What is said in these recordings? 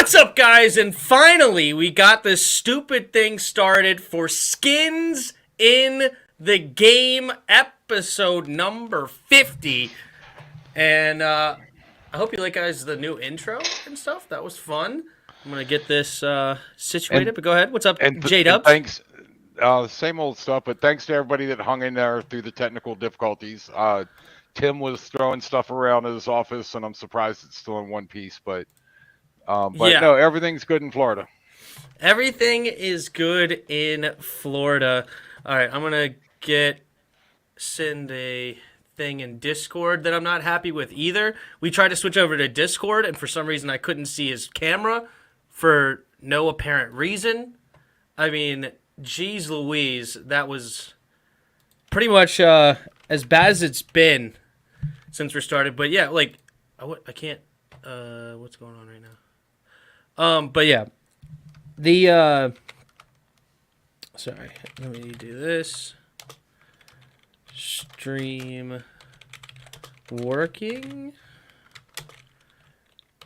What's up, guys? And finally, we got this stupid thing started for Skins in the Game episode number 50. And I hope you like, guys, the new intro and stuff. That was fun. I'm going to get this situated, but go ahead. What's up, J-Dubs? Thanks. Same old stuff, but thanks to everybody that hung in there through the technical difficulties. Tim was throwing stuff around in his office, and I'm surprised it's still in one piece, but no, everything's good in Florida. Everything is good in Florida. All right, I'm going to send a thing in Discord that I'm not happy with either. We tried to switch over to Discord, and for some reason I couldn't see his camera for no apparent reason. I mean, geez Louise, that was pretty much as bad as it's been since we started. But yeah, like, I can't, what's going on right now? But yeah, sorry, let me do this. Stream working.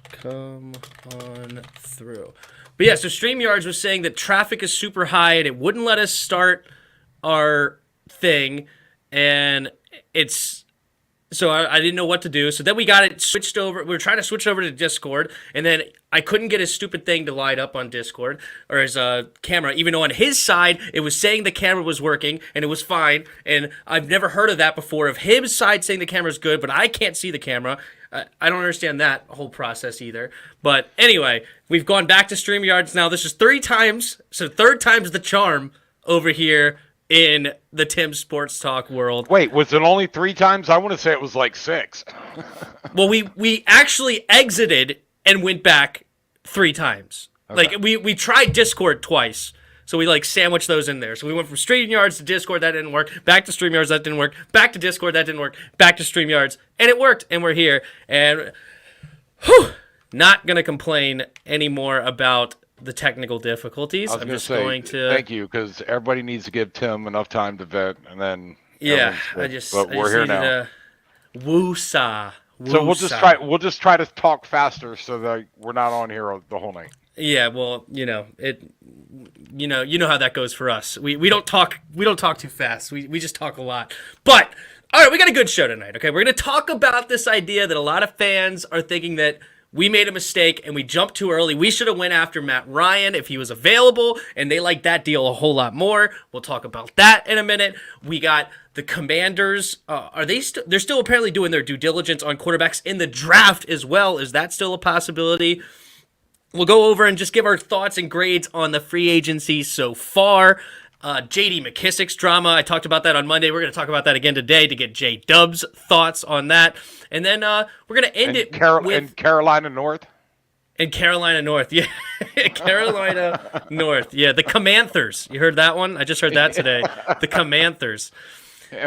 Come on through. But yeah, so StreamYards was saying that traffic is super high and it wouldn't let us start our thing, and so I didn't know what to do. So then we got it switched over. We were trying to switch over to Discord, and then I couldn't get his stupid thing to light up on Discord, or his camera, even though on his side it was saying the camera was working and it was fine. And I've never heard of that before, of his side saying the camera's good, but I can't see the camera. I don't understand that whole process either. But anyway, we've gone back to StreamYards now. This is 3 times, so third time's the charm over here in the Tim Sports Talk world. Wait, was it only 3 times? I want to say it was like 6. Well, we actually exited and went back 3 times. Okay. Like, we tried Discord twice. So we sandwiched those in there. So we went from StreamYards to Discord, that didn't work. Back to StreamYards, that didn't work. Back to Discord, that didn't work. Back to StreamYards, and it worked, and we're here. And not going to complain anymore about the technical difficulties. I'm just going to thank you, because everybody needs to give Tim enough time to vet, and then we're here now. Woosah. So we'll just try to talk faster so that we're not on here the whole night. Yeah, well, you know how that goes for us. We don't talk too fast. We just talk a lot. But all right, we got a good show tonight. Okay, we're going to talk about this idea that a lot of fans are thinking that we made a mistake and we jumped too early. We should have went after Matt Ryan if he was available, and they like that deal a whole lot more. We'll talk about that in a minute. We got the Commanders. They're still apparently doing their due diligence on quarterbacks in the draft as well. Is that still a possibility? We'll go over and just give our thoughts and grades on the free agency so far. J.D. McKissick's drama, I talked about that on Monday. We're going to talk about that again today to get J-Dub's thoughts on that. And then we're going to end with Carolina North. And Carolina North, yeah. Carolina North, yeah. The Comanthers. You heard that one? I just heard that today. The Comanthers.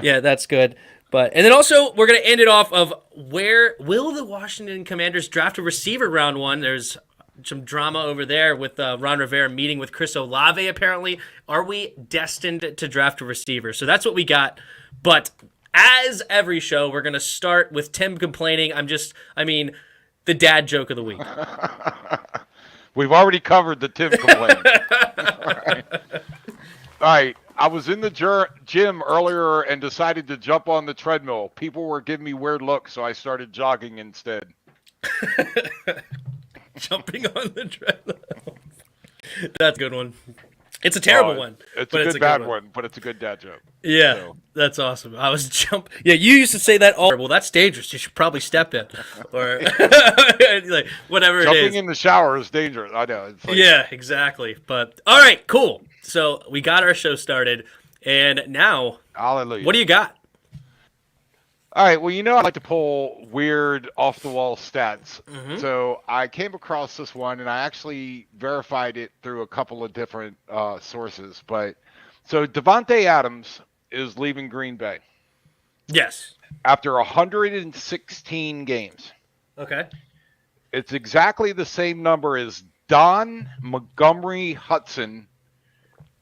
Yeah, that's good. And then also, we're going to end it off of where will the Washington Commanders draft a receiver round 1? There's some drama over there with Ron Rivera meeting with Chris Olave, apparently. Are we destined to draft a receiver? So that's what we got. But as every show, we're going to start with Tim complaining. The dad joke of the week. We've already covered the Tim complaining. All right. I was in the gym earlier and decided to jump on the treadmill. People were giving me weird looks, so I started jogging instead. Jumping on the treadmill. That's a good one. It's a terrible one. It's a good bad one, but it's a good dad joke. Yeah, so. That's awesome. I was Yeah, you used to say that all. Well, that's dangerous. You should probably step in, or whatever it is. Jumping in the shower is dangerous. I know. Yeah, exactly. But all right, cool. So we got our show started, and now, hallelujah. What do you got? All right, well, I like to pull weird off-the-wall stats. Mm-hmm. So I came across this one, and I actually verified it through a couple of different sources. So Davante Adams is leaving Green Bay. Yes. After 116 games. Okay. It's exactly the same number as Don Montgomery Hudson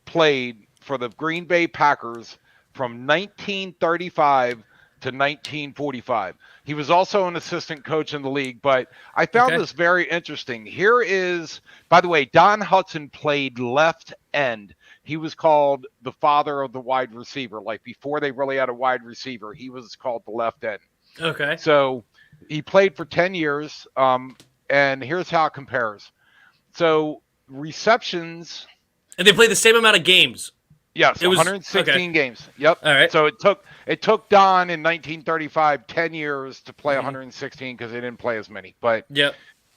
played for the Green Bay Packers from 1935 to 1945. He was also an assistant coach in the league, but I found this very interesting. Here is, by the way, Don Hutson played left end. He was called the father of the wide receiver. Like before they really had a wide receiver, he was called the left end. Okay. So he played for 10 years, and here's how it compares. So receptions. And they played the same amount of games. Yes, 116 games. Yep. All right. So it took Don in 1935 10 years to play 116 because they didn't play as many. But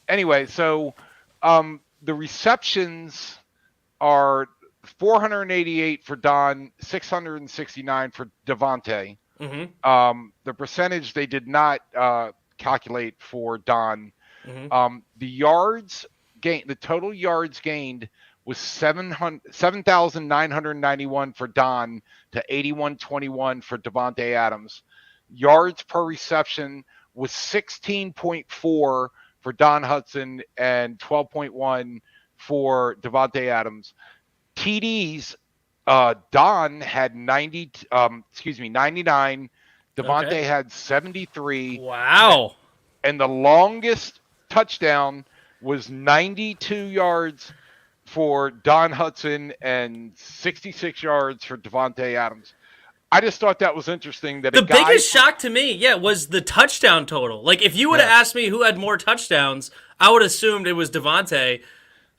anyway, so the receptions are 488 for Don, 669 for Devontae. The percentage they did not calculate for Don. The yards gained, the total yards gained was 7,991 for Don to 8,121 for Davante Adams. Yards per reception was 16.4 for Don Hutson and 12.1 for Davante Adams. TDs, Don had 99. Davante had 73. Wow. And the longest touchdown was 92 yards for Don Hutson and 66 yards for Davante Adams. I just thought that was interesting. That the biggest shock to me, was the touchdown total. Like, if you would have asked me who had more touchdowns, I would have assumed it was Davante.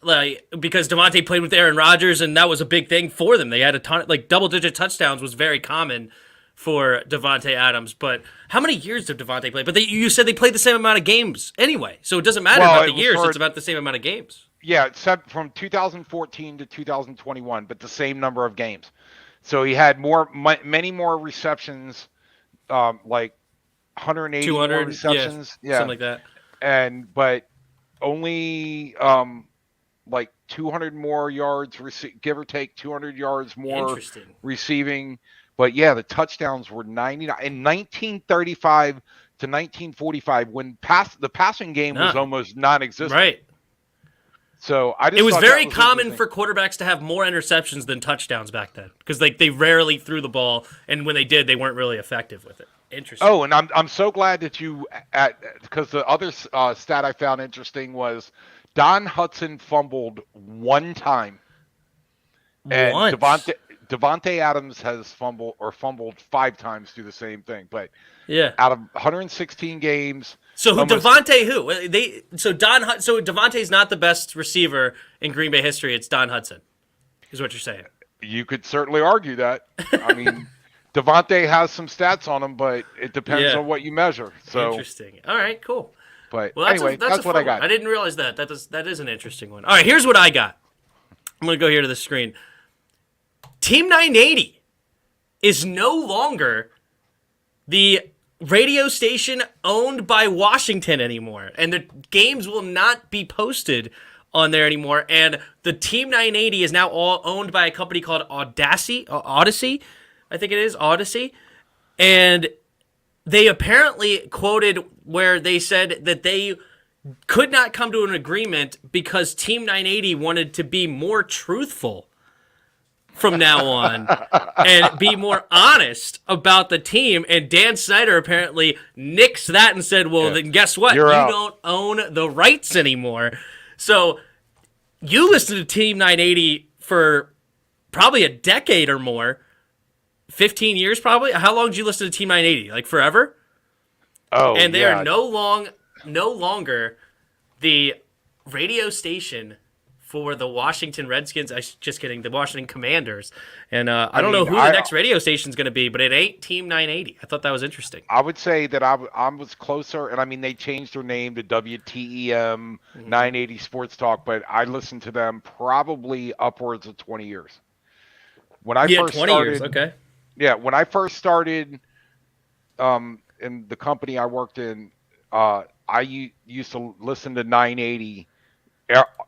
Like, because Davante played with Aaron Rodgers, and that was a big thing for them. They had a ton, like double-digit touchdowns was very common for Davante Adams. But how many years did Davante play? But you said they played the same amount of games anyway, so it doesn't matter about the years. It's about the same amount of games. Yeah, except from 2014 to 2021, but the same number of games. So he had many more receptions, like 180 200 more receptions, something like that. But only like 200 more yards, give or take 200 yards more receiving. But yeah, the touchdowns were 99 in 1935 to 1945 when the passing game was almost non-existent. Right. So it was very common for quarterbacks to have more interceptions than touchdowns back then, because they rarely threw the ball, and when they did, they weren't really effective with it. Interesting. Oh, and I'm so glad that because the other stat I found interesting was Don Hutson fumbled one time, and Davante Adams has fumbled 5 times through the same thing. But out of 116 games. So Davante So Davante's not the best receiver in Green Bay history. It's Don Hutson, is what you're saying. You could certainly argue that. I mean, Davante has some stats on him, but it depends on what you measure. So interesting. All right, cool. But anyway, that's what I got. I didn't realize that. That is an interesting one. All right, here's what I got. I'm going to go here to the screen. Team 980 is no longer the radio station owned by Washington anymore, and the games will not be posted on there anymore. And the Team 980 is now all owned by a company called Odyssey, I think it is Odyssey, and they apparently quoted where they said that they could not come to an agreement because Team 980 wanted to be more truthful from now on and be more honest about the team. And Dan Snyder apparently nixed that and said, well, then guess what? You don't own the rights anymore. So you listened to Team 980 for probably a decade or more, 15 years probably. How long did you listen to Team 980? Like forever? Oh, and they are no longer the radio station for the Washington Redskins. Just kidding, the Washington Commanders. And I don't know who the next radio station is going to be, but it ain't Team 980. I thought that was interesting. I would say that I was closer, and I mean, they changed their name to WTEM 980 Sports Talk, but I listened to them probably upwards of 20 years. When I first 20 started, years, okay. Yeah, when I first started in the company I worked in, I used to listen to 980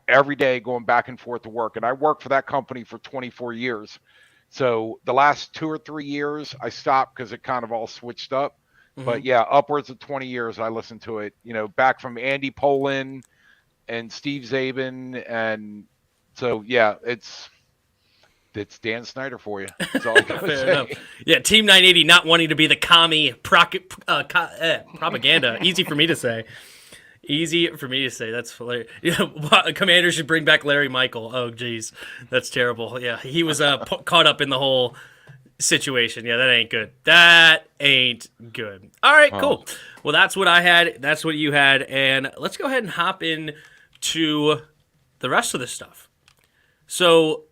every day going back and forth to work. And I worked for that company for 24 years. So the last 2 or 3 years I stopped because it kind of all switched up. But yeah, upwards of 20 years I listened to it, back from Andy Pollin and Steve Zabin. And so, yeah, That's Dan Snyder for you. That's all I gotta Fair say. enough. Yeah, Team 980 not wanting to be the commie propaganda. Easy for me to say. Easy for me to say. That's hilarious. Yeah, Commander should bring back Larry Michael. Oh, geez. That's terrible. Yeah, he was caught up in the whole situation. Yeah, that ain't good. That ain't good. All right, cool. Well, that's what I had. That's what you had. And let's go ahead and hop in to the rest of the stuff. So,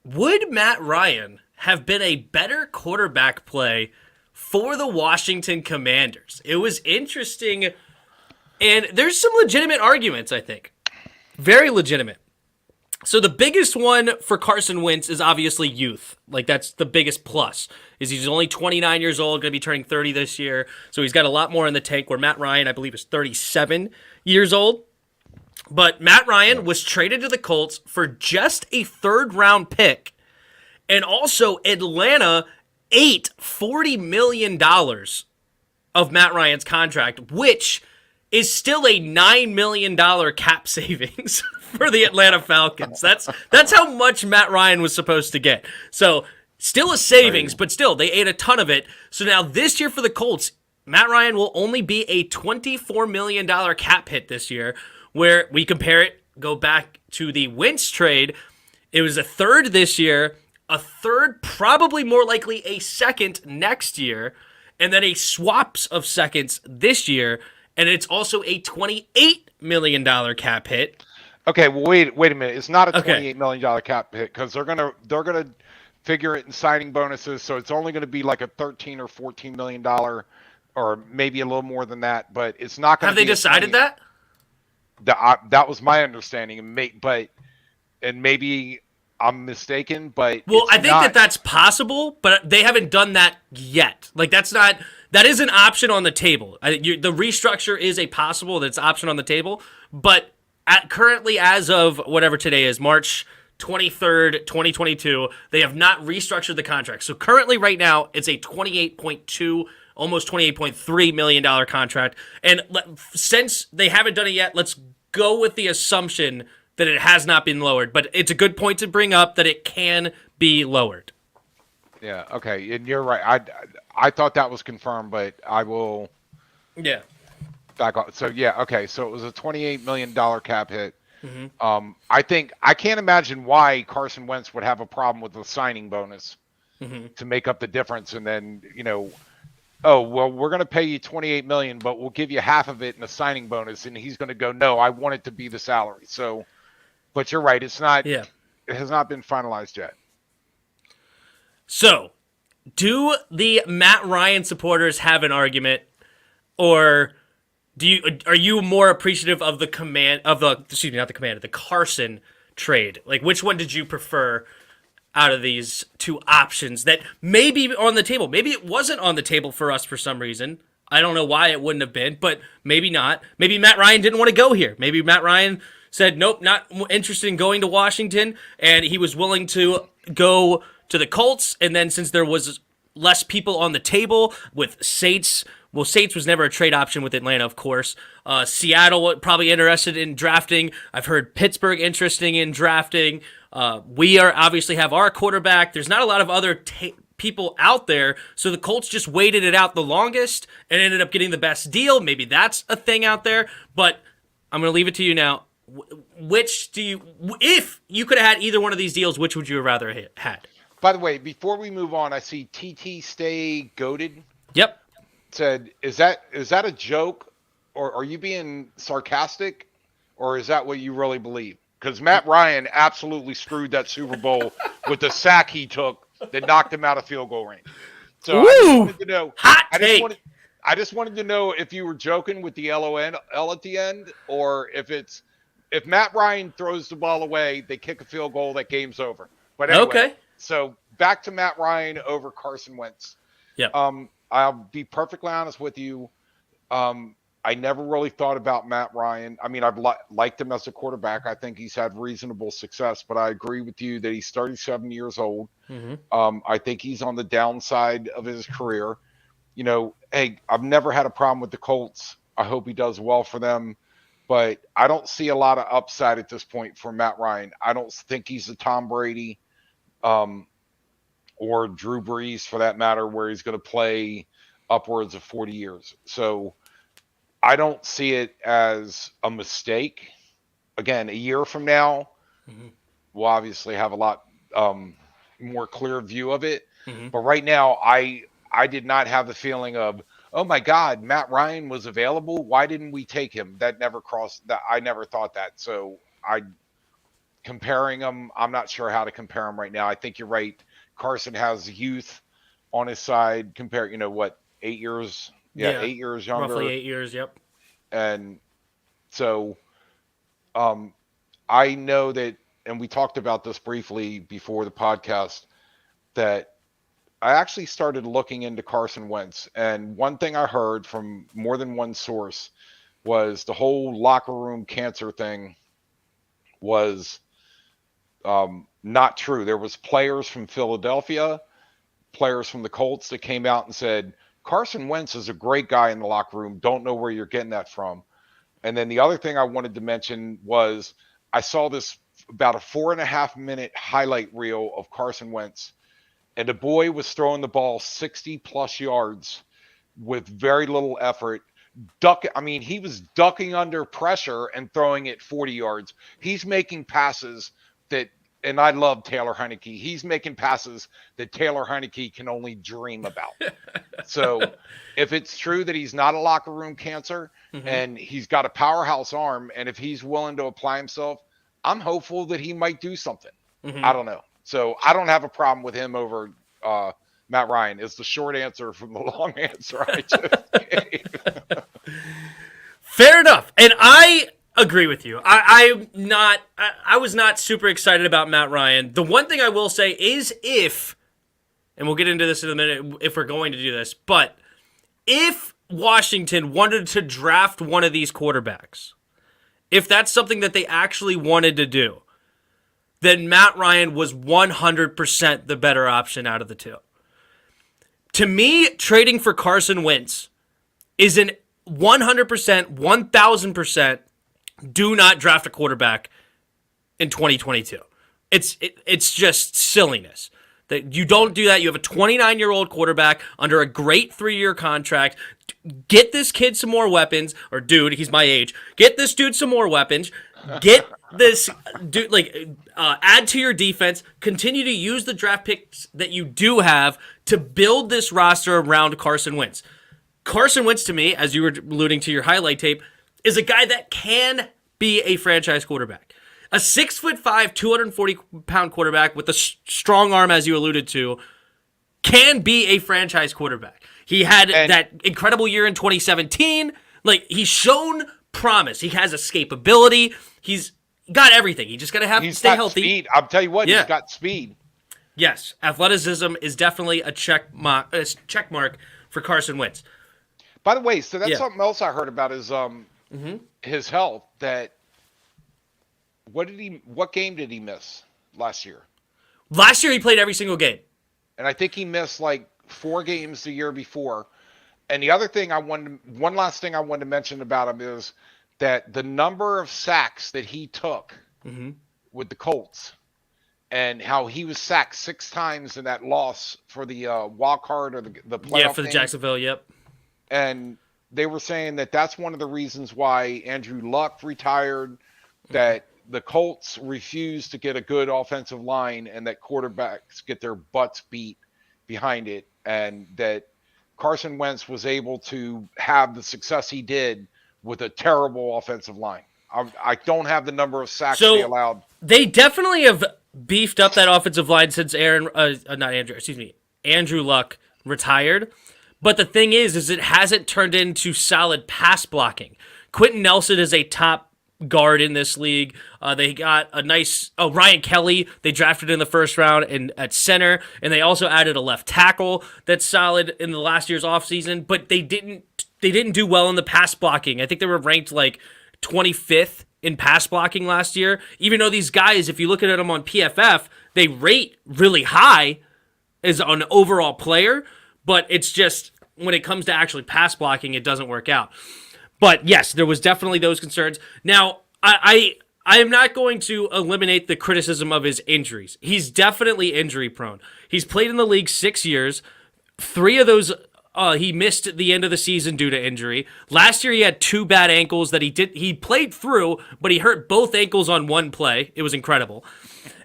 would Matt Ryan have been a better quarterback play for the Washington Commanders? It was interesting, and there's some legitimate arguments, I think. Very legitimate. So the biggest one for Carson Wentz is obviously youth. Like, that's the biggest plus, is he's only 29 years old, going to be turning 30 this year, so he's got a lot more in the tank, where Matt Ryan, I believe, is 37 years old. But Matt Ryan was traded to the Colts for just a third-round pick, and also Atlanta ate $40 million of Matt Ryan's contract, which is still a $9 million cap savings for the Atlanta Falcons. That's how much Matt Ryan was supposed to get. So still a savings, but still, they ate a ton of it. So now this year for the Colts, Matt Ryan will only be a $24 million cap hit this year, where we compare it, go back to the Wentz trade. It was a third this year, a third, probably more likely a second next year, and then a swaps of seconds this year, and it's also a $28 million cap hit. Okay, well, wait a minute. It's not a $28 million cap hit, because they're gonna figure it in signing bonuses, so it's only going to be like a $13 or $14 million, or maybe a little more than that. But it's not going to. Have they decided that? That was my understanding, and maybe I'm mistaken, but well, I think that's possible, but they haven't done that yet. Like, that is an option on the table. The restructure is a possible that's option on the table, but currently, as of whatever today is, March 23rd, 2022, they have not restructured the contract. So currently, right now, it's a $28.2, almost $28.3 million contract. And since they haven't done it yet, let's go with the assumption that it has not been lowered. But it's a good point to bring up that it can be lowered. Yeah, okay, and you're right. I thought that was confirmed, but I will. Yeah. Back on. So yeah, okay. So it was a $28 million cap hit. Mm-hmm. I can't imagine why Carson Wentz would have a problem with the signing bonus to make up the difference, and then oh well, we're going to pay you $28 million, but we'll give you half of it in a signing bonus, and he's going to go, no, I want it to be the salary. So, but you're right, it's not. Yeah. It has not been finalized yet. So, do the Matt Ryan supporters have an argument, or are you more appreciative of the Carson trade? Like, which one did you prefer out of these two options that may be on the table? Maybe it wasn't on the table for us for some reason. I don't know why it wouldn't have been, but maybe not. Maybe Matt Ryan didn't want to go here. Maybe Matt Ryan said, nope, not interested in going to Washington, and he was willing to go to the Colts. And then since there was less people on the table with Saints, well, Saints was never a trade option with Atlanta, of course. Seattle probably interested in drafting. I've heard Pittsburgh interesting in drafting. We obviously have our quarterback. There's not a lot of other people out there, so the Colts just waited it out the longest and ended up getting the best deal. Maybe that's a thing out there, but I'm going to leave it to you now. If you could have had either one of these deals, which would you have rather had? By the way, before we move on, I see TT Stay Goated. Yep. Said, is that a joke, or are you being sarcastic, or is that what you really believe? Because Matt Ryan absolutely screwed that Super Bowl with the sack he took that knocked him out of field goal range. So I just wanted to know. Hot take. I just wanted to know if you were joking with the L at the end, or if Matt Ryan throws the ball away, they kick a field goal, that game's over. But anyway, okay. So back to Matt Ryan over Carson Wentz. Yeah. I'll be perfectly honest with you. I never really thought about Matt Ryan. I mean, I've liked him as a quarterback. I think he's had reasonable success, but I agree with you that he's 37 years old. Mm-hmm. I think he's on the downside of his career. Hey, I've never had a problem with the Colts. I hope he does well for them. but I don't see a lot of upside at this point for Matt Ryan. I don't think he's a Tom Brady or Drew Brees, for that matter, where he's going to play upwards of 40 years. So I don't see it as a mistake. Again, a year from now, we'll obviously have a lot more clear view of it. But right now, I did not have the feeling of, oh my God, Matt Ryan was available. Why didn't we take him? That never crossed that. I never thought that. So comparing them, I'm not sure how to compare them right now. I think you're right. Carson has youth on his side compared, 8 years? Yeah, 8 years younger. Roughly 8 years, yep. And so I know that, and we talked about this briefly before the podcast, that I actually started looking into Carson Wentz. And one thing I heard from more than one source was the whole locker room cancer thing was not true. There was players from Philadelphia, players from the Colts that came out and said, Carson Wentz is a great guy in the locker room. Don't know where you're getting that from. And then the other thing I wanted to mention was I saw this about a 4.5-minute highlight reel of Carson Wentz, and the boy was throwing the ball 60-plus yards with very little effort. He was ducking under pressure and throwing it 40 yards. He's making passes that, and I love Taylor Heineke, he's making passes that Taylor Heineke can only dream about. So if it's true that he's not a locker room cancer and he's got a powerhouse arm, and if he's willing to apply himself, I'm hopeful that he might do something. I don't know. So I don't have a problem with him over Matt Ryan is the short answer from the long answer I just gave. Fair enough. And I agree with you. I was not super excited about Matt Ryan. The one thing I will say is and we'll get into this in a minute if we're going to do this, but if Washington wanted to draft one of these quarterbacks, if that's something that they actually wanted to do, then Matt Ryan was 100% the better option out of the two. To me, trading for Carson Wentz is an 100%, 1,000% do not draft a quarterback in 2022. It's just silliness. That you don't do that. You have a 29-year-old quarterback under a great 3-year contract. Get this kid some more weapons, or dude, he's my age. Get this dude some more weapons. Get this dude, add to your defense. Continue to use the draft picks that you do have to build this roster around Carson Wentz. Carson Wentz, to me, as you were alluding to your highlight tape, is a guy that can be a franchise quarterback. A 6'5", 240-pound quarterback with a strong arm, as you alluded to, can be a franchise quarterback. He had that incredible year in 2017. He's shown promise. He has escapability. He's got everything. You just got to stay healthy. Speed. I'll tell you what, he's got speed. Yes, athleticism is definitely a check mark for Carson Wentz. By the way, so that's something else I heard about is his health. That what game did he miss last year? Last year he played every single game. And I think he missed 4 games the year before. And the other thing one last thing I wanted to mention about him is that the number of sacks that he took with the Colts, and how he was sacked 6 times in that loss for the wild card or the playoff for the game. Jacksonville, yep. And they were saying that that's one of the reasons why Andrew Luck retired, that the Colts refused to get a good offensive line, and that quarterbacks get their butts beat behind it, and that Carson Wentz was able to have the success he did with a terrible offensive line. I don't have the number of sacks they allowed. They definitely have beefed up that offensive line since Andrew Luck retired. But the thing is it hasn't turned into solid pass blocking. Quentin Nelson is a top guard in this league. They got a nice Ryan Kelly they drafted in the first round at center, and they also added a left tackle that's solid in the last year's offseason, but they didn't do well in the pass blocking. I think they were ranked 25th in pass blocking last year, even though these guys, if you look at them on PFF, they rate really high as an overall player, but it's just when it comes to actually pass blocking, it doesn't work out. But yes, there was definitely those concerns. Now, I am not going to eliminate the criticism of his injuries. He's definitely injury prone. He's played in the league 6 years. 3 of those he missed at the end of the season due to injury. Last year he had 2 bad ankles that he played through, but he hurt both ankles on one play. It was incredible.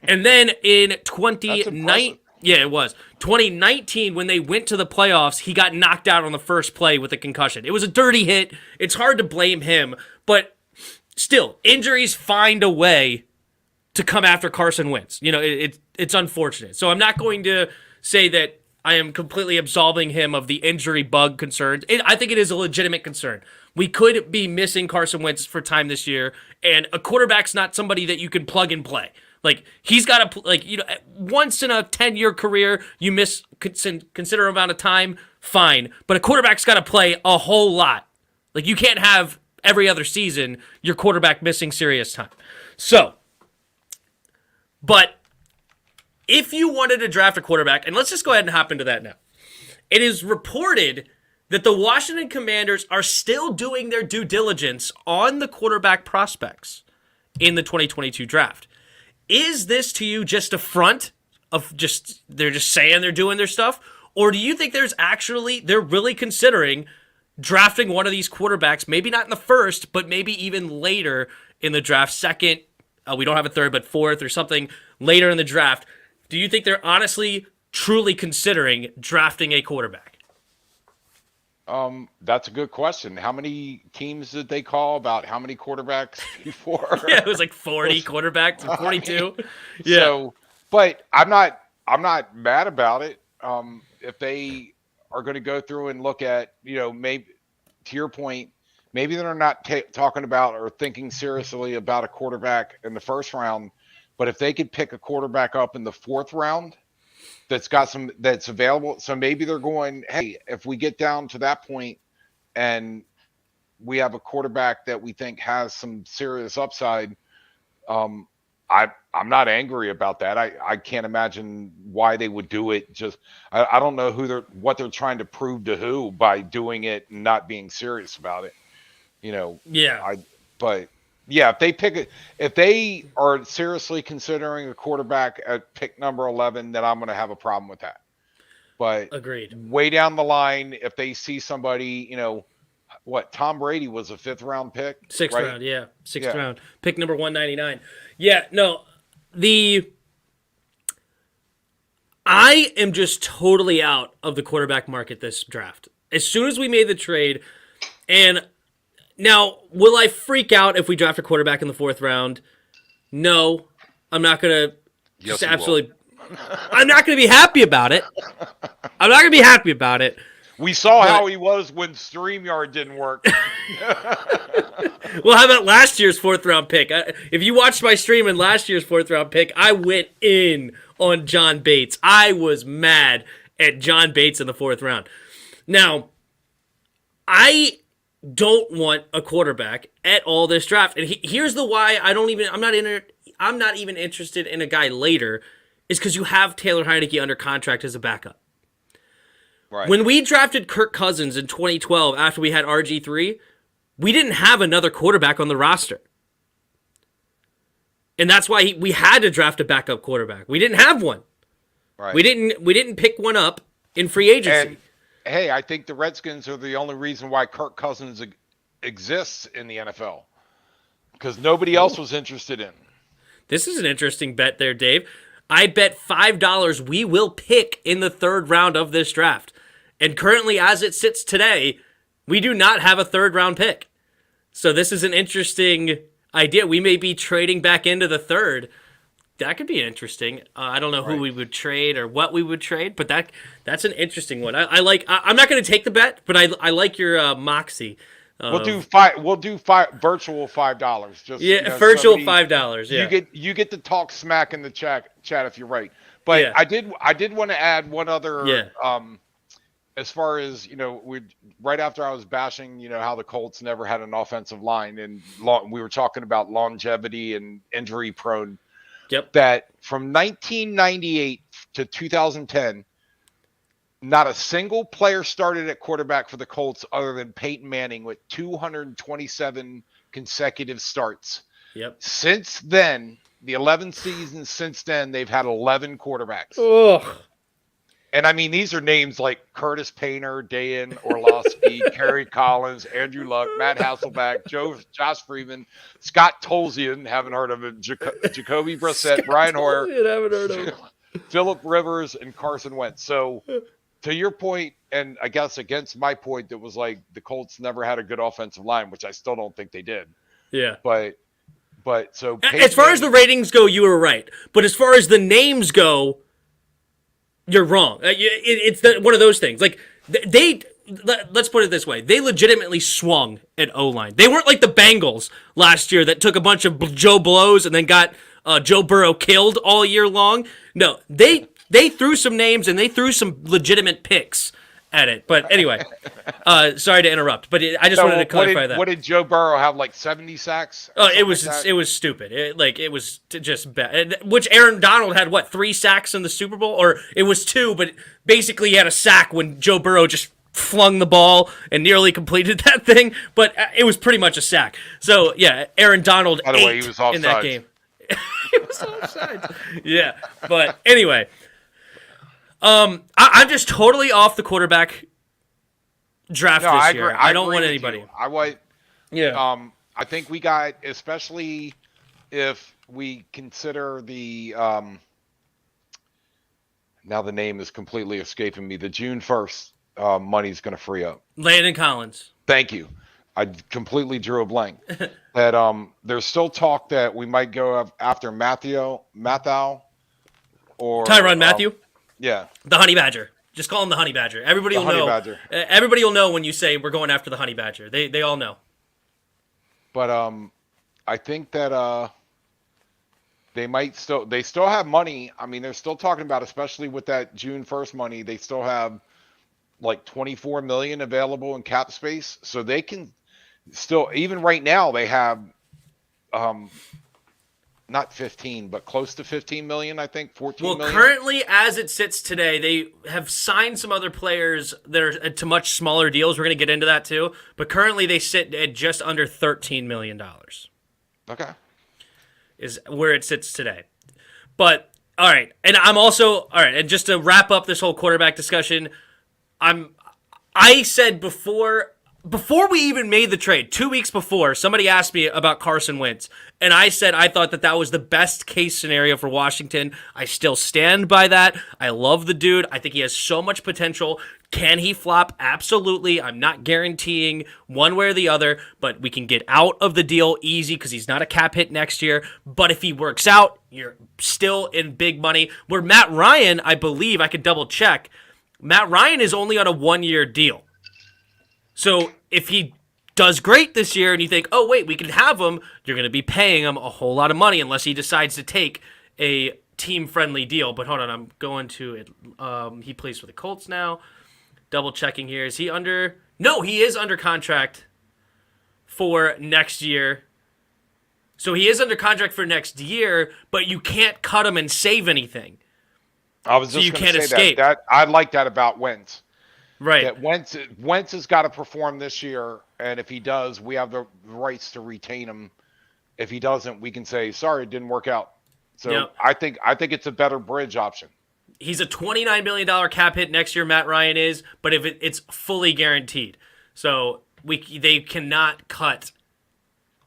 And then in 2019, yeah, it was 2019 when they went to the playoffs, he got knocked out on the first play with a concussion. It was a dirty hit. It's hard to blame him, but still, injuries find a way to come after Carson Wentz. It's unfortunate. So I'm not going to say that I am completely absolving him of the injury bug concerns. I think it is a legitimate concern. We could be missing Carson Wentz for time this year, and a quarterback's not somebody that you can plug and play. Like, he's got to, once in a 10-year career, you miss considerable amount of time, fine. But a quarterback's got to play a whole lot. Like, you can't have every other season your quarterback missing serious time. So, but if you wanted to draft a quarterback, and let's just go ahead and hop into that now. It is reported that the Washington Commanders are still doing their due diligence on the quarterback prospects in the 2022 draft. Is this to you just a front of they're just saying they're doing their stuff? Or do you think they're really considering drafting one of these quarterbacks, maybe not in the first, but maybe even later in the draft, second, we don't have a third, but fourth or something later in the draft? Do you think they're honestly, truly considering drafting a quarterback? That's a good question. How many teams did they call about how many quarterbacks before? Yeah, it was like 40 quarterbacks, 42. Yeah. So, but I'm not mad about it. If they are going to go through and look at, maybe to your point, maybe they're not talking about or thinking seriously about a quarterback in the first round, but if they could pick a quarterback up in the 4th round, that's available. So maybe they're going, hey, if we get down to that point and we have a quarterback that we think has some serious upside, I'm not angry about that. I can't imagine why they would do it. I don't know what they're trying to prove to who by doing it and not being serious about it. Yeah. But yeah, if they are seriously considering a quarterback at pick number 11, then I'm going to have a problem with that. But agreed. Way down the line, if they see somebody, Tom Brady was a 5th round pick, 6th right? round, yeah, 6th round, pick number 199. Yeah, no, I am just totally out of the quarterback market this draft. As soon as we made the trade, and now, will I freak out if we draft a quarterback in the 4th round? No, I'm not going to. Yes, absolutely. I'm not going to be happy about it. We saw how he was when StreamYard didn't work. Well, how about last year's 4th round pick? If you watched my stream in last year's 4th round pick, I went in on John Bates. I was mad at John Bates in the 4th round. Now, I don't want a quarterback at all this draft, and here's the why I'm not even interested in a guy later, is because you have Taylor Heineke under contract as a backup. Right. When we drafted Kirk Cousins in 2012 after we had RG3, we didn't have another quarterback on the roster. And that's why we had to draft a backup quarterback. We didn't have one. Right. We didn't pick one up in free agency. And, hey, I think the Redskins are the only reason why Kirk Cousins exists in the NFL, because nobody else was interested in. This is an interesting bet there, Dave. I bet $5 we will pick in the 3rd round of this draft. And currently, as it sits today, we do not have a 3rd round pick. So this is an interesting idea. We may be trading back into the 3rd. That could be interesting. I don't know who we would trade or what we would trade, but that's an interesting one. I'm not going to take the bet, but I like your moxie. We'll do virtual $5. Virtual $5. Yeah, you get to talk smack in the chat if you're right. But yeah. I did want to add one other. Yeah. As far as right after I was bashing how the Colts never had an offensive line, and we were talking about longevity and injury prone. Yep. That from 1998 to 2010, Not a single player started at quarterback for the Colts other than Peyton Manning with 227 consecutive starts. Yep. Since then, the 11 seasons since then, they've had 11 quarterbacks. Ugh. And I mean, these are names like Curtis Painter, Dayan Orlovsky, Kerry Collins, Andrew Luck, Matt Hasselbeck, Josh Freeman, Scott Tolzien, haven't heard of him, Jacoby Brissett, Brian Hoyer, haven't heard of him. Phillip Rivers, and Carson Wentz. So, to your point, and I guess against my point, that was like the Colts never had a good offensive line, which I still don't think they did. Yeah. But so as far as the ratings go, you were right. But as far as the names go, you're wrong. It's one of those things. Like let's put it this way: they legitimately swung at O-line. They weren't like the Bengals last year that took a bunch of Joe blows and then got Joe Burrow killed all year long. No, they threw some names and they threw some legitimate picks at it. But anyway, sorry to interrupt, but I just wanted to clarify that. What did Joe Burrow have, like 70 sacks? Oh, it was stupid. It was just bad. Which Aaron Donald had, 3 sacks in the Super Bowl? Or it was 2, but basically he had a sack when Joe Burrow just flung the ball and nearly completed that thing. But it was pretty much a sack. So, yeah, Aaron Donald By the way, he was offside in that game. He was offside. Yeah, but anyway. I'm just totally off the quarterback draft this year. I don't want anybody. I think we got, especially if we consider the now the name is completely escaping me. The June 1st money's going to free up. Landon Collins. Thank you. I completely drew a blank. That there's still talk that we might go after Mathau or Tyrann Mathieu. Yeah. The Honey Badger. Just call him the Honey Badger. Everybody will know. Badger. Everybody will know when you say we're going after the Honey Badger. They all know. But I think that they still have money. I mean, they're still talking about, especially with that June 1st money, they still have like $24 million available in cap space. So they can still, even right now, they have not 15, but close to 15 million, I think, 14 million. Well, currently, as it sits today, they have signed some other players that are to much smaller deals. We're going to get into that, too. But currently, they sit at just under $13 million. Okay. Is where it sits today. But, all right. And I'm also, all right, and just to wrap up this whole quarterback discussion, I said before we even made the trade, 2 weeks before, somebody asked me about Carson Wentz, and I said I thought that was the best case scenario for Washington. I still stand by that. I love the dude. I think he has so much potential. Can he flop? Absolutely. I'm not guaranteeing one way or the other, but we can get out of the deal easy because he's not a cap hit next year. But if he works out, you're still in big money. Where Matt Ryan, I believe, I could double check, Matt Ryan is only on a 1-year deal. So if he does great this year and you think, oh, wait, we can have him, you're going to be paying him a whole lot of money unless he decides to take a team-friendly deal. But hold on, I'm going to it. He plays for the Colts now. Double checking here. Is he under? No, he is under contract for next year. So he is under contract for next year, but you can't cut him and save anything. I was just going to say that. I like that about Wentz. Right. That Wentz has got to perform this year, and if he does, we have the rights to retain him. If he doesn't, we can say, sorry, it didn't work out. So yep. I think it's a better bridge option. He's a $29 million cap hit next year, Matt Ryan is, but if it's fully guaranteed. So they cannot cut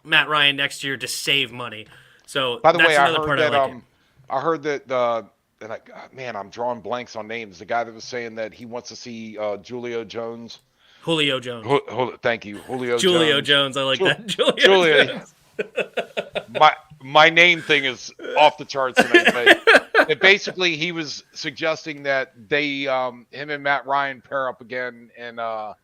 Matt Ryan next year to save money. So by the way, I heard that I'm drawing blanks on names. The guy that was saying that he wants to see Julio Jones. Thank you, Julio Jones. I like that. Julio Jones. My name thing is off the charts tonight. But basically, he was suggesting that they, him and Matt Ryan pair up again in the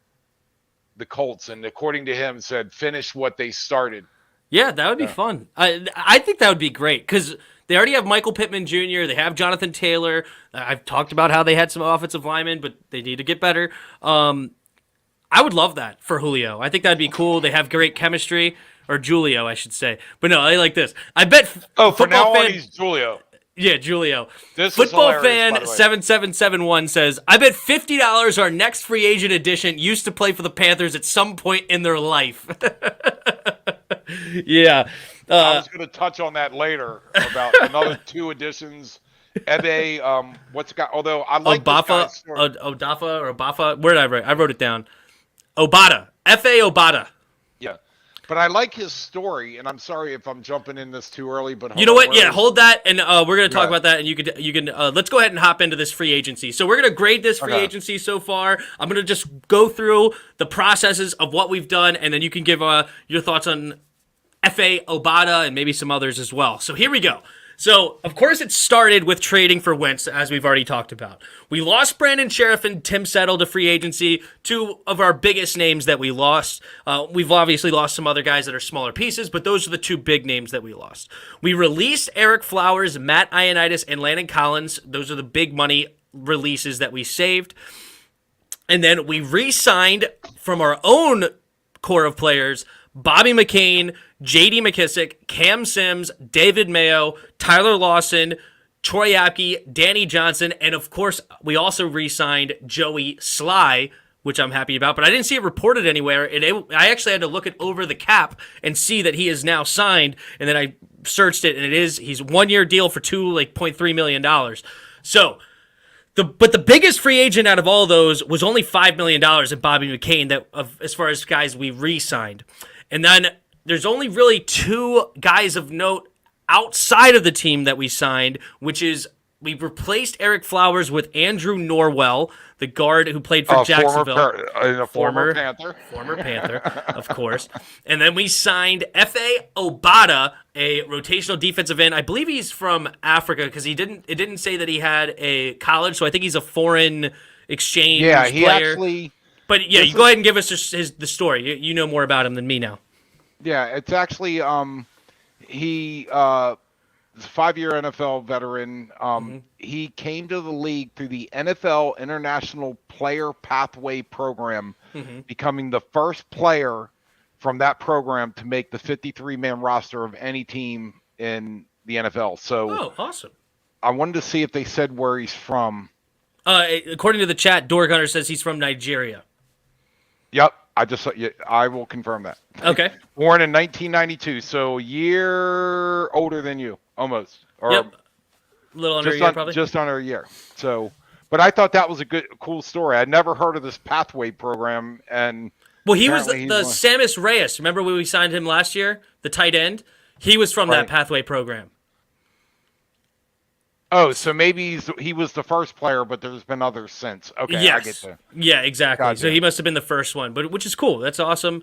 Colts, and according to him, said finish what they started. Yeah, that would be fun. I think that would be great because they already have Michael Pittman Jr. They have Jonathan Taylor. I've talked about how they had some offensive linemen, but they need to get better. I would love that for Julio. I think that'd be cool. They have great chemistry, or Julio, I should say. But no, I like this. I bet. For now on, he's Julio. Yeah, Julio. This is Football hilarious, by fan the way. 7771 says, I bet $50 our next free agent addition used to play for the Panthers at some point in their life. Yeah. I was going to touch on that later about another 2 additions. Ebe, what's got? Although I like this guy's story. Odafa or Obafa. Where did I write? I wrote it down. Obata. F.A. Obata. Yeah, but I like his story, and I'm sorry if I'm jumping in this too early. But You know what? Yeah, hold that, and we're gonna talk about that, and you can let's go ahead and hop into this free agency. So we're gonna grade this free agency so far. I'm gonna just go through the processes of what we've done, and then you can give your thoughts on F.A. Obata and maybe some others as well. So here we go. So, of course, it started with trading for Wentz, as we've already talked about. We lost Brandon Sheriff and Tim Settle to free agency, 2 of our biggest names that we lost. We've obviously lost some other guys that are smaller pieces, but those are the 2 big names that we lost. We released Eric Flowers, Matt Ioannidis, and Landon Collins. Those are the big money releases that we saved. And then we re-signed from our own core of players, Bobby McCain, J.D. McKissick, Cam Sims, David Mayo, Tyler Lawson, Troy Apke, Danny Johnson, and of course, we also re-signed Joey Sly, which I'm happy about, but I didn't see it reported anywhere. I actually had to look it over the cap and see that he is now signed, and then I searched it, and he's 1-year deal for $2.3 million. So, but the biggest free agent out of all those was only $5 million in Bobby McCain, as far as guys we re-signed. And then there's only really 2 guys of note outside of the team that we signed, which is we replaced Eric Flowers with Andrew Norwell, the guard who played for Jacksonville. Former Panther. Former Panther, of course. And then we signed F.A. Obata, a rotational defensive end. I believe he's from Africa because it didn't say that he had a college, so I think he's a foreign exchange player. He actually... But yeah, you go ahead and give us the story. You know more about him than me now. Yeah, it's actually he is a 5-year NFL veteran. He came to the league through the NFL International Player Pathway Program, becoming the first player from that program to make the 53-man roster of any team in the NFL. So, awesome! I wanted to see if they said where he's from. According to the chat, Dork Hunter says he's from Nigeria. Yep, I will confirm that. Okay. Born in 1992, so a year older than you, almost. Or yep. A little under a year, probably. Just under a year. So, but I thought that was a cool story. I'd never heard of this pathway program, and he was the Samus Reyes. Remember when we signed him last year, the tight end? He was from that pathway program. Oh, so maybe he was the first player, but there's been others since. Okay, yes. I get that. Yeah, exactly. Gotcha. So he must have been the first one, which is cool. That's awesome.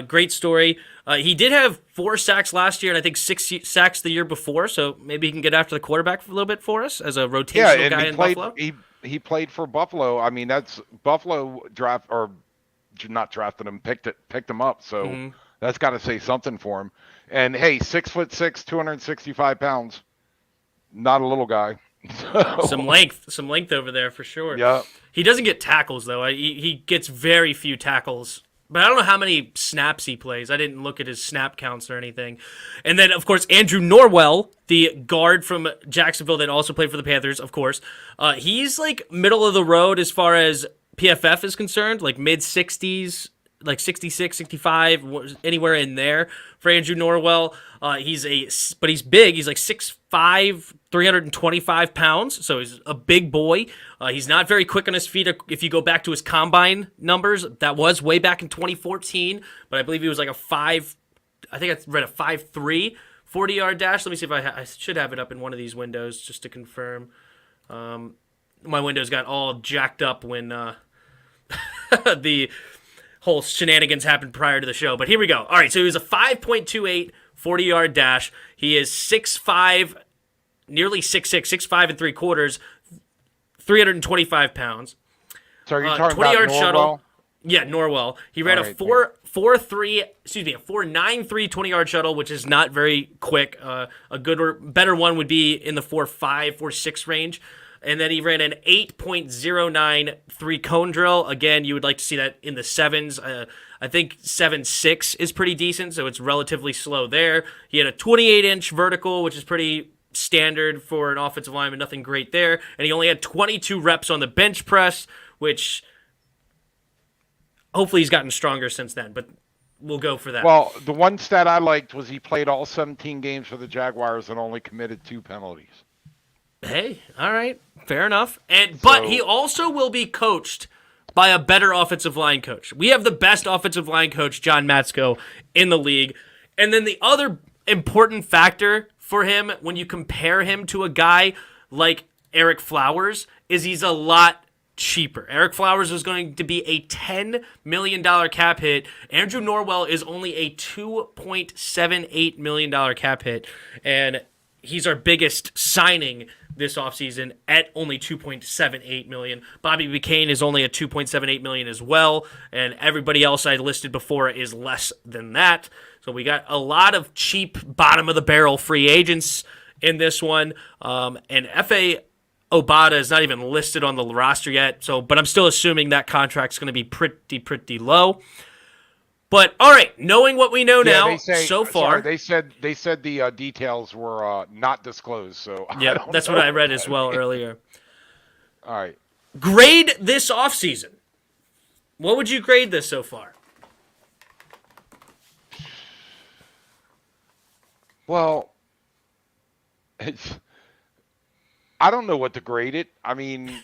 Great story. He did have 4 sacks last year, and I think 6 sacks the year before. So maybe he can get after the quarterback a little bit for us as a rotational guy in Buffalo. He played for Buffalo. I mean, that's Buffalo not drafted him, picked him up. So that's got to say something for him. And hey, 6'6", 265 pounds. Not a little guy. Some length over there for sure. Yeah. He doesn't get tackles though. He gets very few tackles. But I don't know how many snaps he plays. I didn't look at his snap counts or anything. And then, of course, Andrew Norwell, the guard from Jacksonville that also played for the Panthers, of course. He's like middle of the road as far as PFF is concerned, like mid-60s, like 66, 65, anywhere in there for Andrew Norwell. But he's big. He's like 6'5", 325 pounds, so he's a big boy. He's not very quick on his feet. If you go back to his combine numbers, that was way back in 2014, but I believe he was like I think I read a 5'3", 40-yard dash. Let me see if I should have it up in one of these windows just to confirm. My windows got all jacked up when the whole shenanigans happened prior to the show, but here we go. All right, so he was a 5.28 40-yard dash. He is 6'5", nearly 6'6", 6'5 and 3/4, 325 pounds. So are you talking about 20-yard Norwell? Shuttle. Yeah, Norwell. He ran a 4.93 20-yard shuttle, which is not very quick. A better one would be in the 4.5, 4.6 range. And then he ran an 8.09 3-cone drill. Again, you would like to see that in the 7s. I think 7.6 is pretty decent, so it's relatively slow there. He had a 28-inch vertical, which is pretty standard for an offensive lineman, nothing great there. And he only had 22 reps on the bench press, which hopefully he's gotten stronger since then, but we'll go for that. Well, the one stat I liked was he played all 17 games for the Jaguars and only committed 2 penalties. Hey, all right, fair enough. But he also will be coached by a better offensive line coach. We have the best offensive line coach, John Matsko, in the league. And then the other important factor for him when you compare him to a guy like Eric Flowers is he's a lot cheaper. Eric Flowers is going to be a $10 million cap hit. Andrew Norwell is only a $2.78 million cap hit. And he's our biggest signing this offseason at only $2.78 million. Bobby McCain is only at $2.78 million as well, and everybody else I listed before is less than that. So we got a lot of cheap bottom-of-the-barrel free agents in this one, and F.A. Obata is not even listed on the roster yet, but I'm still assuming that contract's going to be pretty low. But all right, knowing what we know now so far, they said the details were not disclosed. So yeah, that's what I read as well earlier. All right, grade this offseason. What would you grade this so far? Well, I don't know what to grade it. I mean,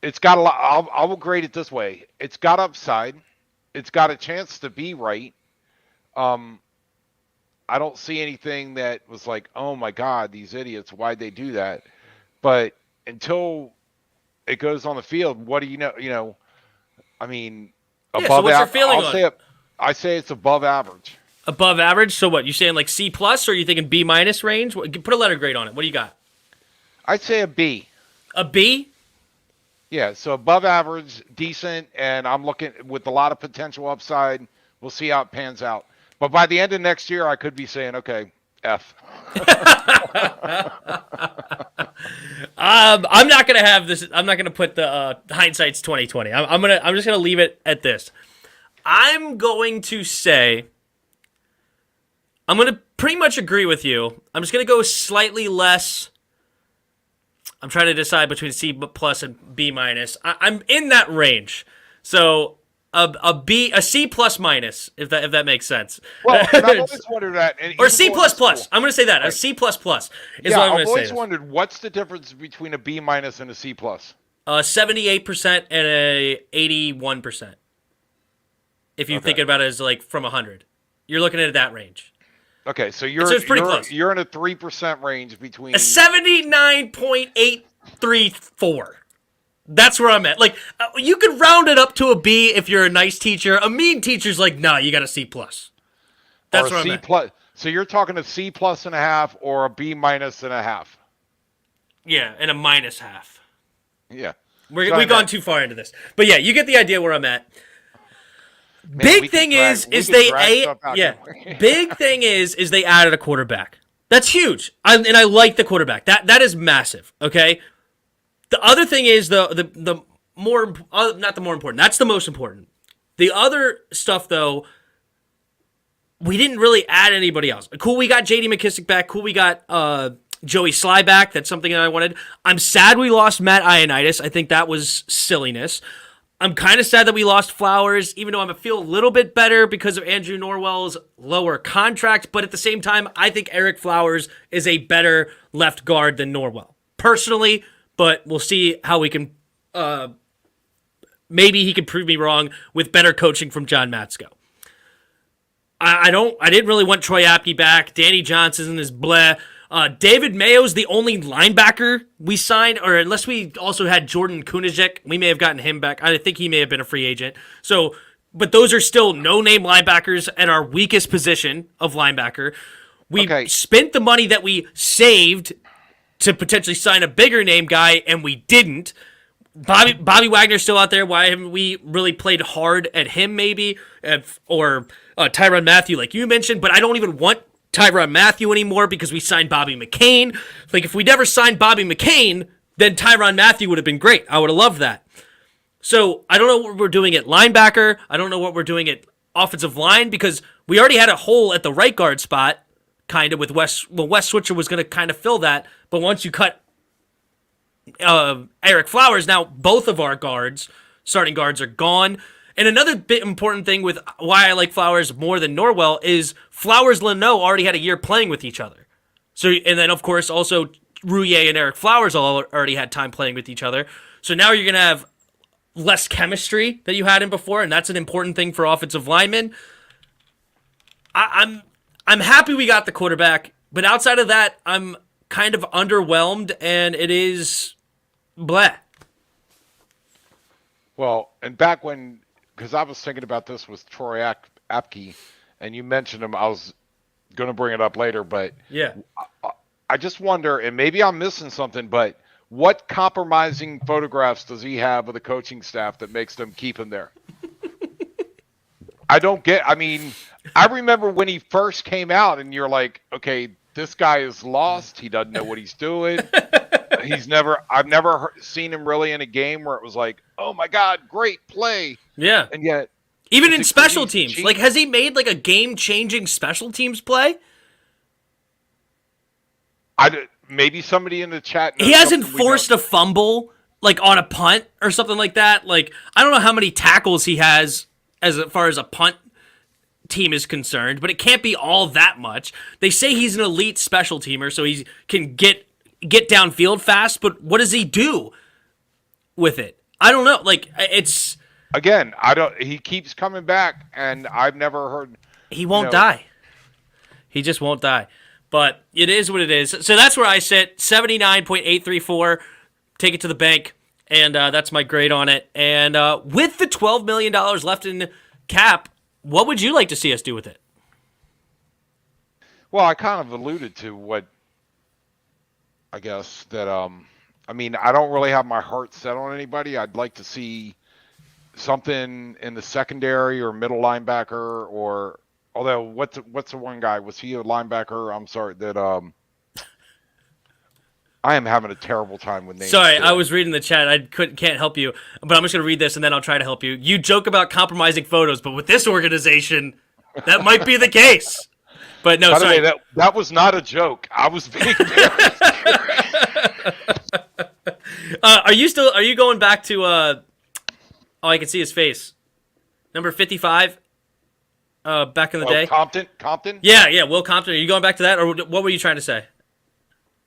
it's got a lot. I will grade it this way: it's got upside. It's got a chance to be right. I don't see anything that was like, oh my God, these idiots, why'd they do that? But until it goes on the field, what do you know? You know, I mean, above so what's your feeling on it? I say it's above average. Above average? So what? You saying like C plus, or are you thinking B minus range? Put a letter grade on it. What do you got? I'd say a B. A B? Yeah, so above average, decent, and I'm looking with a lot of potential upside. We'll see how it pans out. But by the end of next year, I could be saying, okay, F. I'm not gonna have this. I'm not gonna put the hindsight's 2020. I'm just gonna leave it at this. I'm going to say. I'm gonna pretty much agree with you. I'm just gonna go slightly less. I'm trying to decide between C plus and B minus. I'm in that range, so a C plus minus, if that makes sense. Well, I've always wondered that. Or C plus plus. I'm going to say that. Right. A C plus plus is what I'm going to say. I've always wondered what's the difference between a B minus and a C plus. 78% and a 81%. If you're thinking about it as like from 100, you're looking at that range. Okay, so it's pretty close. You're in a 3% range between a 79.834. That's where I'm at. Like you could round it up to a B if you're a nice teacher. A mean teacher's like, nah, you got a C plus. That's where I'm at. Plus. So you're talking a C plus and a half or a B minus and a half. Yeah, and a minus half. Yeah, we've gone too far into this, but yeah, you get the idea where I'm at. Man, big thing is they added a quarterback. That's huge. And I like the quarterback. That is massive, okay? The other thing is the more not the more important. That's the most important. The other stuff though, we didn't really add anybody else. Cool, we got JD McKissick back. Cool, we got Joey Sly back. That's something that I wanted. I'm sad we lost Matt Ioannidis. I think that was silliness. I'm kind of sad that we lost Flowers, even though I feel a little bit better because of Andrew Norwell's lower contract. But at the same time, I think Eric Flowers is a better left guard than Norwell. Personally, but we'll see how we can... maybe he can prove me wrong with better coaching from John Matsko. I didn't really want Troy Apke back. Danny Johnson is bleh. David Mayo's the only linebacker we signed, or unless we also had Jordan Kunajek, we may have gotten him back. I think he may have been a free agent. So, but those are still no-name linebackers at our weakest position of linebacker. We spent the money that we saved to potentially sign a bigger name guy, and we didn't. Bobby Wagner's still out there. Why haven't we really played hard at him maybe? Or Tyrann Mathieu, like you mentioned, but I don't even want Tyrann Mathieu anymore because we signed Bobby McCain. Like, if we never signed Bobby McCain, then Tyrann Mathieu would have been great. I would have loved that. So I don't know what we're doing at linebacker. I don't know what we're doing at offensive line because we already had a hole at the right guard spot. kind of with Wes. Well, Wes Switcher was going to kind of fill that, but once you cut Eric Flowers, now both of our starting guards, are gone. And another bit important thing with why I like Flowers more than Norwell is Flowers-Leno already had a year playing with each other. So, and then of course also Rouillet and Eric Flowers already had time playing with each other. So now you're gonna have less chemistry that you had in before, and that's an important thing for offensive linemen. I'm happy we got the quarterback, but outside of that, I'm kind of underwhelmed, and it is bleh. Well, and back when, because I was thinking about this with Troy Apke, and you mentioned him, I was going to bring it up later, but yeah, I just wonder, and maybe I'm missing something, but what compromising photographs does he have of the coaching staff that makes them keep him there? I mean, I remember when he first came out and you're like, okay, this guy is lost. He doesn't know what he's doing. I've never seen him really in a game where it was like, oh my God, great play. Yeah. And yet, even in special teams, cheap. Like, has he made like a game-changing special teams play? Maybe somebody in the chat knows. He hasn't forced a fumble like on a punt or something like that. Like, I don't know how many tackles he has as far as a punt team is concerned, but it can't be all that much. They say he's an elite special teamer, so he can get downfield fast, but what does he do with it? I don't know. Like, it's again, he keeps coming back, and I've never heard he won't die. He just won't die. But it is what it is. So that's where I sit, 79.834. Take it to the bank, and that's my grade on it. And with the $12 million left in cap, what would you like to see us do with it? Well, I kind of alluded to what I guess that I mean, I don't really have my heart set on anybody. I'd like to see something in the secondary or middle linebacker, or although what's the one guy? Was he a linebacker? I'm sorry that I am having a terrible time with names. Sorry, I was reading the chat. I can't help you, but I'm just going to read this and then I'll try to help you. You joke about compromising photos, but with this organization, that might be the case. But no, sorry. That was not a joke. I was being very serious. Are you going back to oh, I can see his face. Number 55 back in the day. Compton? Yeah, Will Compton. Are you going back to that, or what were you trying to say?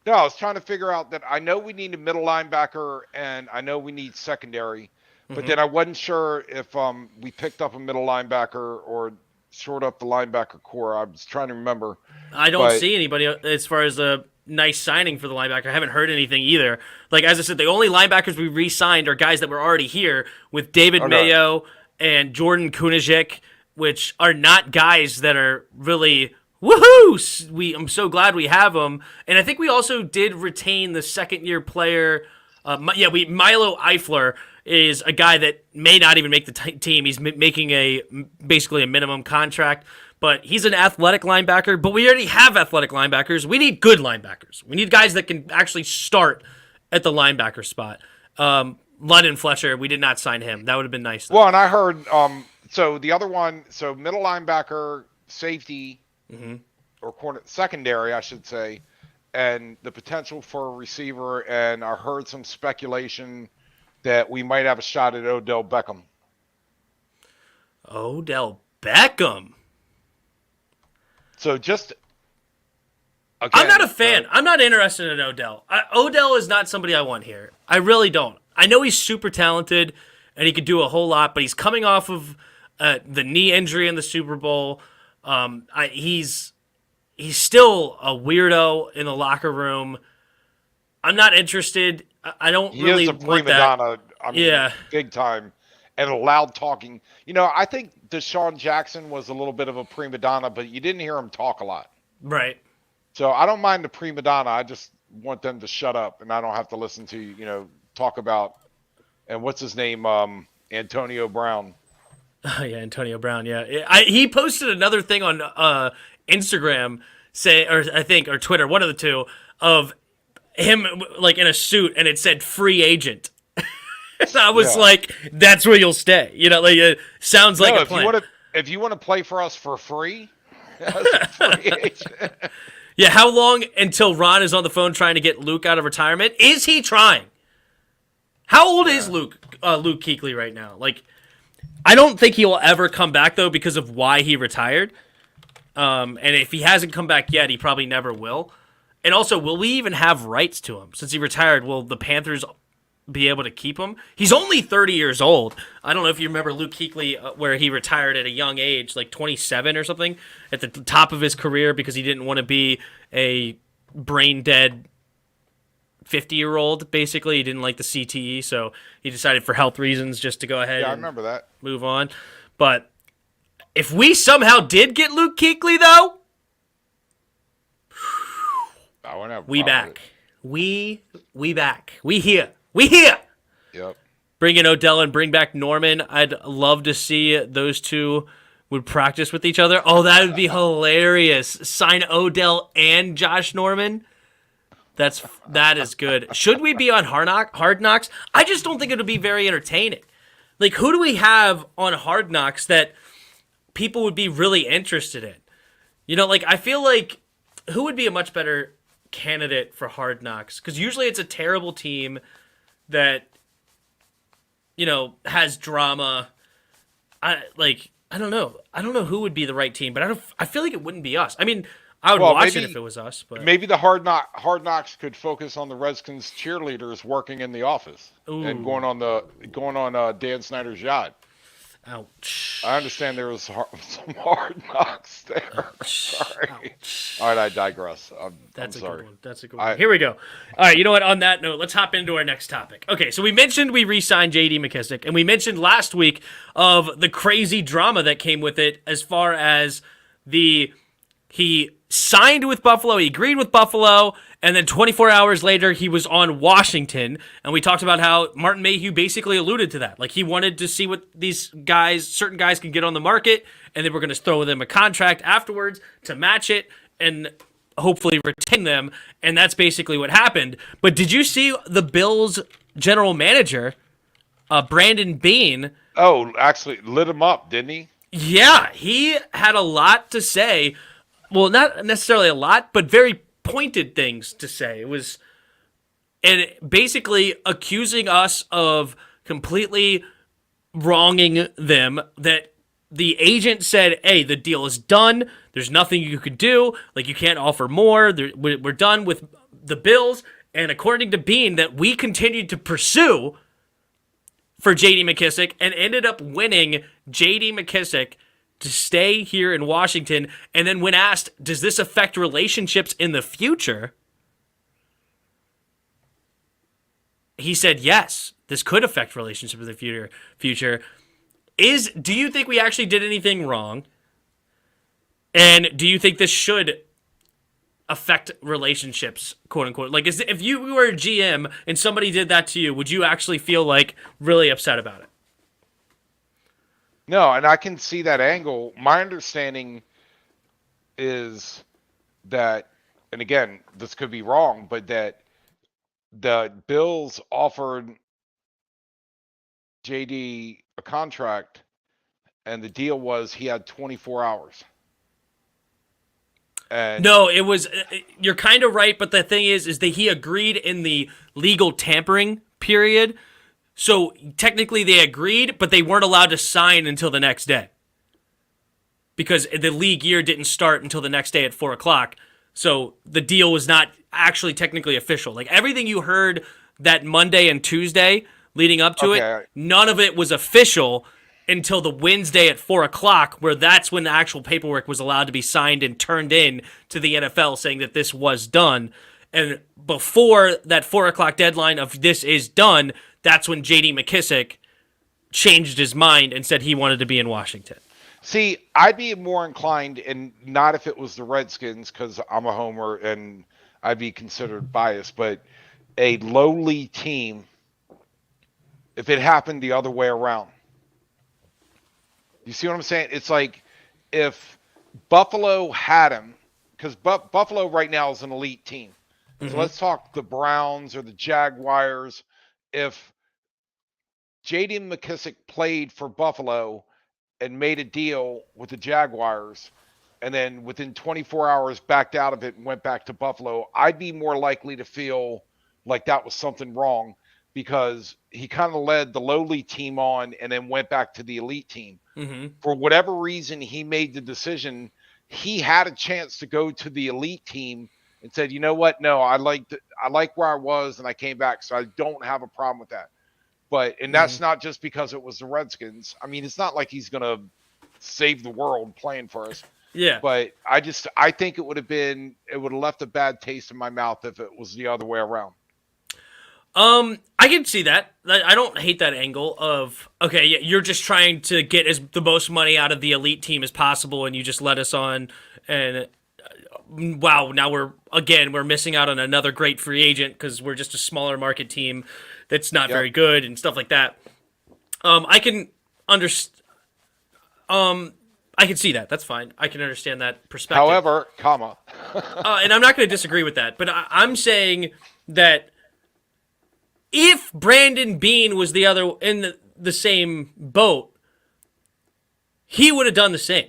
No, I was trying to figure out that I know we need a middle linebacker and I know we need secondary, but then I wasn't sure if we picked up a middle linebacker or short up the linebacker core. I was trying to remember. I don't see anybody as far as a nice signing for the linebacker. I haven't heard anything either. Like, as I said, the only linebackers we re-signed are guys that were already here with David Mayo and Jordan Kunajik, which are not guys that are really woohoo! I'm so glad we have them. And I think we also did retain the second-year player. Milo Eifler is a guy that may not even make the team. He's making basically a minimum contract. But he's an athletic linebacker. But we already have athletic linebackers. We need good linebackers. We need guys that can actually start at the linebacker spot. London Fletcher, we did not sign him. That would have been nice, though. Well, and I heard so the other one, so middle linebacker, safety, or corner, secondary, I should say, and the potential for a receiver. And I heard some speculation that we might have a shot at Odell Beckham. Odell Beckham. So just again, I'm not a fan. I'm not interested in Odell. Odell is not somebody I want here. I really don't. I know he's super talented and he could do a whole lot, but he's coming off of the knee injury in the Super Bowl. He's still a weirdo in the locker room. I'm not interested. I don't really want that. He is a prima donna. I mean, big time, and a loud talking. You know, I think Deshaun Jackson was a little bit of a prima donna, but you didn't hear him talk a lot. Right. So I don't mind the prima donna. I just want them to shut up, and I don't have to listen to talk about. And what's his name? Antonio Brown. Oh, yeah, Antonio Brown. Yeah, he posted another thing on Instagram, or Twitter, one of the two, of him like in a suit, and it said "free agent." And I was like, "That's where you'll stay." Like it sounds like a plan. If you want to play for us for free, as a free agent. Yeah, how long until Ron is on the phone trying to get Luke out of retirement? Is he trying? How old is Luke Kuechly right now? Like, I don't think he will ever come back, though, because of why he retired. And if he hasn't come back yet, he probably never will. And also, will we even have rights to him? Since he retired, will the Panthers be able to keep him? He's only 30 years old. I don't know if you remember Luke Kuechly, where he retired at a young age, like 27 or something, at the top of his career because he didn't want to be a brain-dead 50-year-old, basically. He didn't like the CTE, so he decided for health reasons just to go ahead Yeah, I and remember that. move on. But if we somehow did get Luke Kuechly, though, I wouldn't have a we problem with back. We back. We here. We here. it. Yep. Bring in Odell and bring back Norman. I'd love to see those two would practice with each other. Oh, that would be hilarious. Sign Odell and Josh Norman. That is good. Should we be on Hard Knocks? I just don't think it would be very entertaining. Like, who do we have on Hard Knocks that people would be really interested in? You know, like, I feel like who would be a much better candidate for Hard Knocks? Because usually it's a terrible team that, you know, has drama. I don't know. I don't know who would be the right team, but I feel like it wouldn't be us. I mean, I would watch it if it was us, but maybe the Hard Knocks could focus on the Redskins cheerleaders working in the office and going on Dan Snyder's yacht. Ouch. I understand there was some Hard Knocks there. Sorry. Ouch. All right, I digress. That's I'm a sorry. good one. That's a good one. Here we go. All right, you know what? On that note, let's hop into our next topic. Okay, so we mentioned we re-signed J.D. McKissic, and we mentioned last week of the crazy drama that came with it as far as he signed with Buffalo, he agreed with Buffalo, and then 24 hours later, he was on Washington, and we talked about how Martin Mayhew basically alluded to that. Like, he wanted to see what certain guys can get on the market, and then we're going to throw them a contract afterwards to match it and hopefully retain them, and that's basically what happened. But did you see the Bills' general manager, Brandon Beane? Oh, actually lit him up, didn't he? Yeah, he had a lot to say. Well, not necessarily a lot, but very pointed things to say. It was, and basically accusing us of completely wronging them, that the agent said, hey, the deal is done. There's nothing you could do. Like, you can't offer more. We're done with the Bills. And according to Beane, that we continued to pursue for J.D. McKissic and ended up winning J.D. McKissic to stay here in Washington. And then when asked, does this affect relationships in the future? He said, yes, this could affect relationships in the future. Do you think we actually did anything wrong? And do you think this should affect relationships, quote unquote? Like, if you were a GM and somebody did that to you, would you actually feel like really upset about it? No, and I can see that angle. My understanding is that, and again, this could be wrong, but that the Bills offered JD a contract, and the deal was he had 24 hours. And no, it was. You're kind of right, but the thing is that he agreed in the legal tampering period. So technically they agreed, but they weren't allowed to sign until the next day because the league year didn't start until the next day at 4:00. So the deal was not actually technically official. Like, everything you heard that Monday and Tuesday leading up to it, none of it was official until the Wednesday at 4:00, where that's when the actual paperwork was allowed to be signed and turned in to the NFL saying that this was done. And before that 4:00 deadline of this is done, that's when J.D. McKissic changed his mind and said he wanted to be in Washington. See, I'd be more inclined, and not if it was the Redskins, because I'm a homer and I'd be considered biased, but a lowly team, if it happened the other way around. You see what I'm saying? It's like if Buffalo had him, because Buffalo right now is an elite team. So let's talk the Browns or the Jaguars. If J.D. McKissic played for Buffalo and made a deal with the Jaguars, and then within 24 hours backed out of it and went back to Buffalo, I'd be more likely to feel like that was something wrong because he kind of led the lowly team on and then went back to the elite team. Mm-hmm. For whatever reason, he made the decision. He had a chance to go to the elite team and said, you know what? No, I like where I was and I came back. So I don't have a problem with that. And that's not just because it was the Redskins. I mean, it's not like he's going to save the world playing for us. Yeah. But I think it would have left a bad taste in my mouth if it was the other way around. I can see that. I don't hate that angle of, okay, yeah, you're just trying to get the most money out of the elite team as possible, and you just let us on, and wow, now we're missing out on another great free agent because we're just a smaller market team that's not very good and stuff like that. I can understand. I can see that. That's fine. I can understand that perspective. However, and I'm not going to disagree with that, but I'm saying that if Brandon Beane was in the same boat, he would have done the same.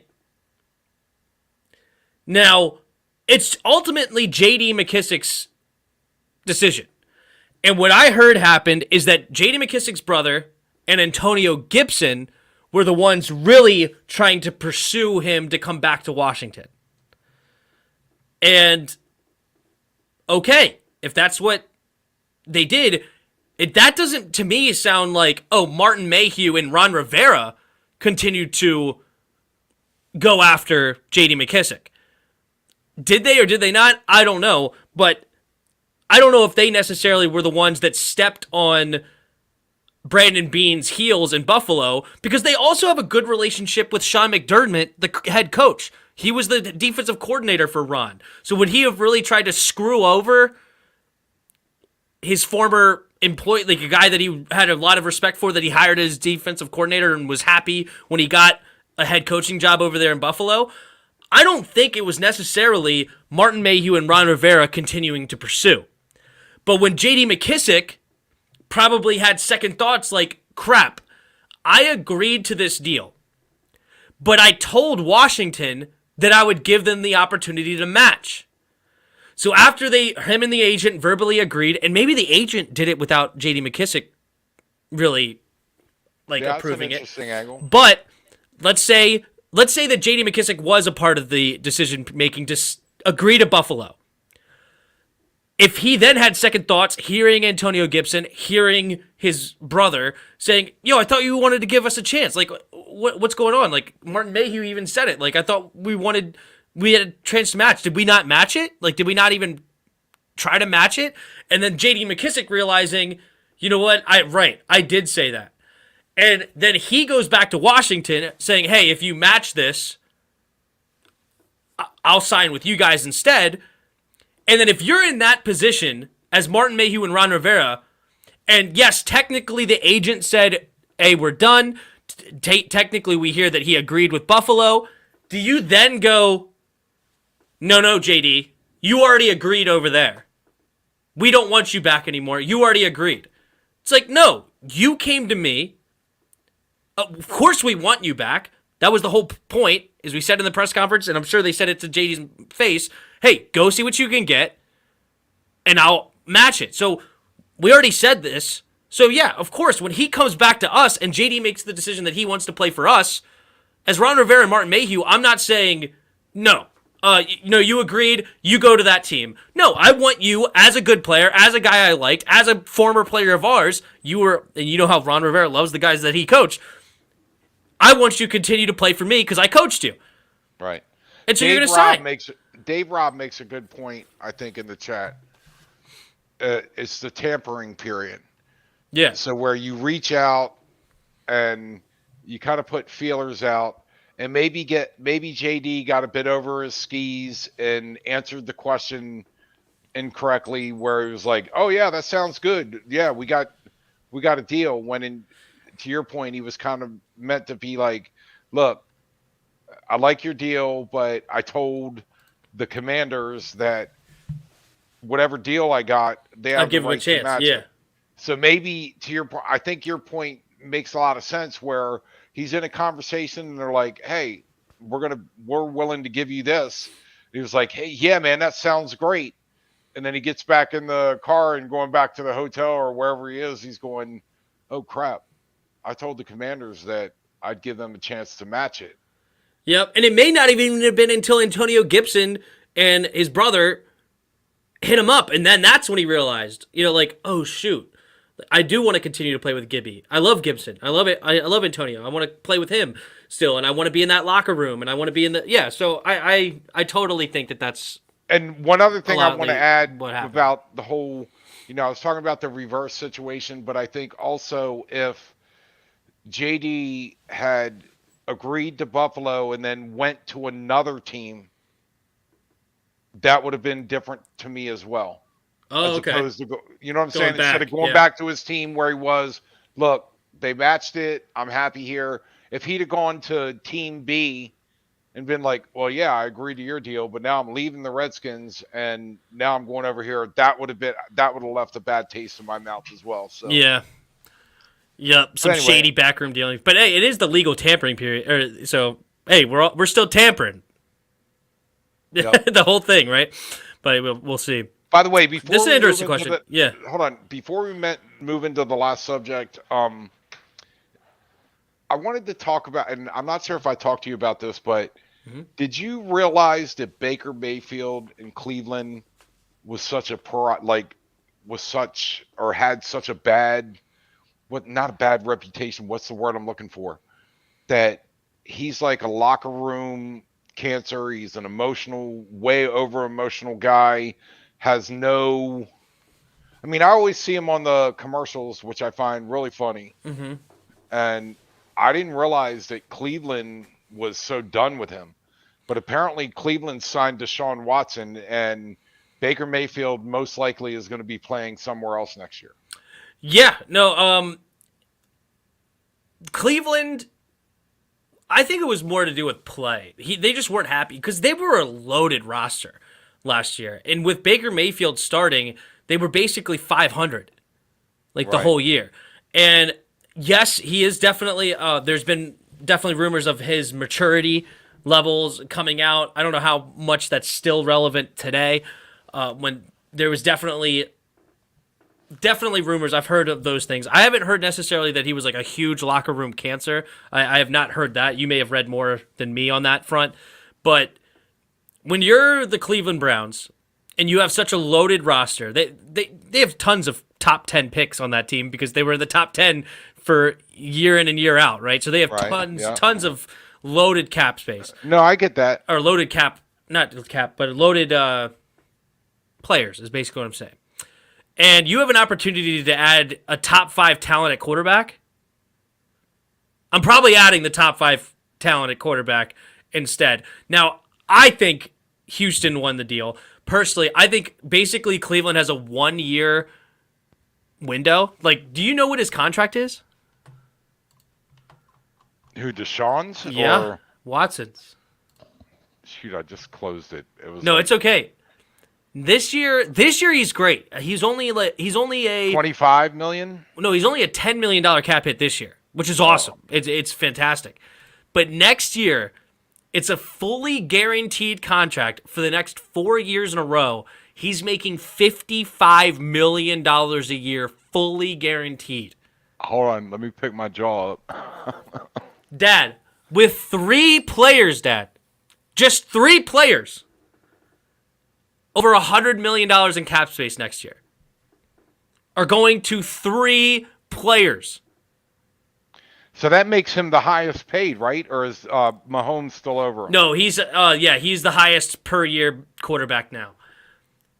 Now, it's ultimately J.D. McKissick's decision. And what I heard happened is that J.D. McKissick's brother and Antonio Gibson were the ones really trying to pursue him to come back to Washington. And, okay, if that's what they did, that doesn't, to me, sound like, oh, Martin Mayhew and Ron Rivera continued to go after J.D. McKissick. Did they or did they not? I don't know. But I don't know if they necessarily were the ones that stepped on Brandon Beane's heels in Buffalo, because they also have a good relationship with Sean McDermott, the head coach. He was the defensive coordinator for Ron. So would he have really tried to screw over his former employee, like a guy that he had a lot of respect for, that he hired as defensive coordinator and was happy when he got a head coaching job over there in Buffalo? I don't think it was necessarily Martin Mayhew and Ron Rivera continuing to pursue. But when J.D. McKissick probably had second thoughts like, crap, I agreed to this deal, but I told Washington that I would give them the opportunity to match. So after him and the agent verbally agreed, and maybe the agent did it without J.D. McKissick really approving that's an interesting angle. But let's say that J.D. McKissick was a part of the decision making to agree to Buffalo. If he then had second thoughts, hearing Antonio Gibson, hearing his brother saying, yo, I thought you wanted to give us a chance. Like, what's going on? Like, Martin Mayhew even said it. Like, I thought we had a chance to match. Did we not match it? Like, did we not even try to match it? And then J.D. McKissick realizing, you know what? I did say that. And then he goes back to Washington saying, hey, if you match this, I'll sign with you guys instead. And then if you're in that position as Martin Mayhew and Ron Rivera, and yes, technically the agent said, hey, we're done. Technically we hear that he agreed with Buffalo. Do you then go, no, JD, you already agreed over there. We don't want you back anymore. You already agreed. It's like, no, you came to me. Of course we want you back. That was the whole point, as we said in the press conference, and I'm sure they said it to JD's face. Hey, go see what you can get, and I'll match it. So we already said this. So yeah, of course, when he comes back to us and JD makes the decision that he wants to play for us, as Ron Rivera and Martin Mayhew, I'm not saying, no, you agreed, you go to that team. No, I want you as a good player, as a guy I liked, as a former player of ours. And you know how Ron Rivera loves the guys that he coached. I want you to continue to play for me because I coached you. Right. And so you're going to sign. Dave Robb makes a good point, I think, in the chat. It's the tampering period. Yeah. So where you reach out and you kind of put feelers out, and maybe JD got a bit over his skis and answered the question incorrectly, where he was like, "Oh yeah, that sounds good. Yeah, we got a deal." When to your point, he was kind of meant to be like, "Look, I like your deal, but I told the Commanders that whatever deal I got, they have the right to match it." So maybe to your point, I think your point makes a lot of sense, where he's in a conversation and they're like, "Hey, we're willing to give you this. He was like, hey, yeah, man, that sounds great. And then he gets back in the car and going back to the hotel or wherever he is, he's going, oh crap, I told the Commanders that I'd give them a chance to match it. Yep, and it may not even have been until Antonio Gibson and his brother hit him up, and then that's when he realized, like, oh shoot, I do want to continue to play with Gibby. I love Gibson. I love it. I love Antonio. I want to play with him still, and I want to be in that locker room, and I want to be in the So I totally think that that's. And one other thing I want to add about the whole, I was talking about the reverse situation, but I think also if JD had agreed to Buffalo and then went to another team, that would have been different to me as well. Oh, okay. Opposed to you know what I'm saying? Back, instead of going back to his team where he was, look, they matched it. I'm happy here. If he'd have gone to Team B and been like, well, yeah, I agree to your deal, but now I'm leaving the Redskins and now I'm going over here, that would have left a bad taste in my mouth as well. So yeah. Yep, some shady backroom dealings. But hey, it is the legal tampering period. So hey, we're still tampering. Yep. The whole thing, right? But we'll see. By the way, before this is an interesting question. Hold on. Before we move into the last subject, I wanted to talk about, and I'm not sure if I talked to you about this, but did you realize that Baker Mayfield in Cleveland was such a had such a bad, not a bad reputation. What's the word I'm looking for? That he's like a locker room cancer. He's an way over emotional guy. Has no, I always see him on the commercials, which I find really funny. Mm-hmm. And I didn't realize that Cleveland was so done with him. But apparently Cleveland signed Deshaun Watson, and Baker Mayfield most likely is going to be playing somewhere else next year. Yeah, no, Cleveland, I think it was more to do with play. They just weren't happy because they were a loaded roster last year. And with Baker Mayfield starting, they were basically 500 the whole year. And yes, he is definitely there's been definitely rumors of his maturity levels coming out. I don't know how much that's still relevant today. When there was definitely rumors. I've heard of those things. I haven't heard necessarily that he was like a huge locker room cancer. I have not heard that. You may have read more than me on that front. But when you're the Cleveland Browns and you have such a loaded roster, they have tons of top 10 picks on that team because they were in the top 10 for year in and year out, right? So they have tons of loaded cap space. No, I get that. Or loaded cap, not cap, but loaded players is basically what I'm saying. And you have an opportunity to add a top 5 talent at quarterback. I'm probably adding the top 5 talent at quarterback instead. Now, I think Houston won the deal. Personally, I think basically Cleveland has a 1-year window. Do you know what his contract is? Who, Deshaun's? Yeah, or... Watson's. Shoot, I just closed it. It's okay. This year he's great. He's only a $25 million. No, he's only a $10 million cap hit this year, which is awesome. It's fantastic. But next year, it's a fully guaranteed contract for the next 4 years in a row. He's making $55 million a year, fully guaranteed. Hold on, let me pick my jaw up. Dad, with 3 players, just 3 players, over $100 million in cap space next year are going to 3 players. So that makes him the highest paid, right? Or is Mahomes still over him? No, he's the highest per year quarterback now.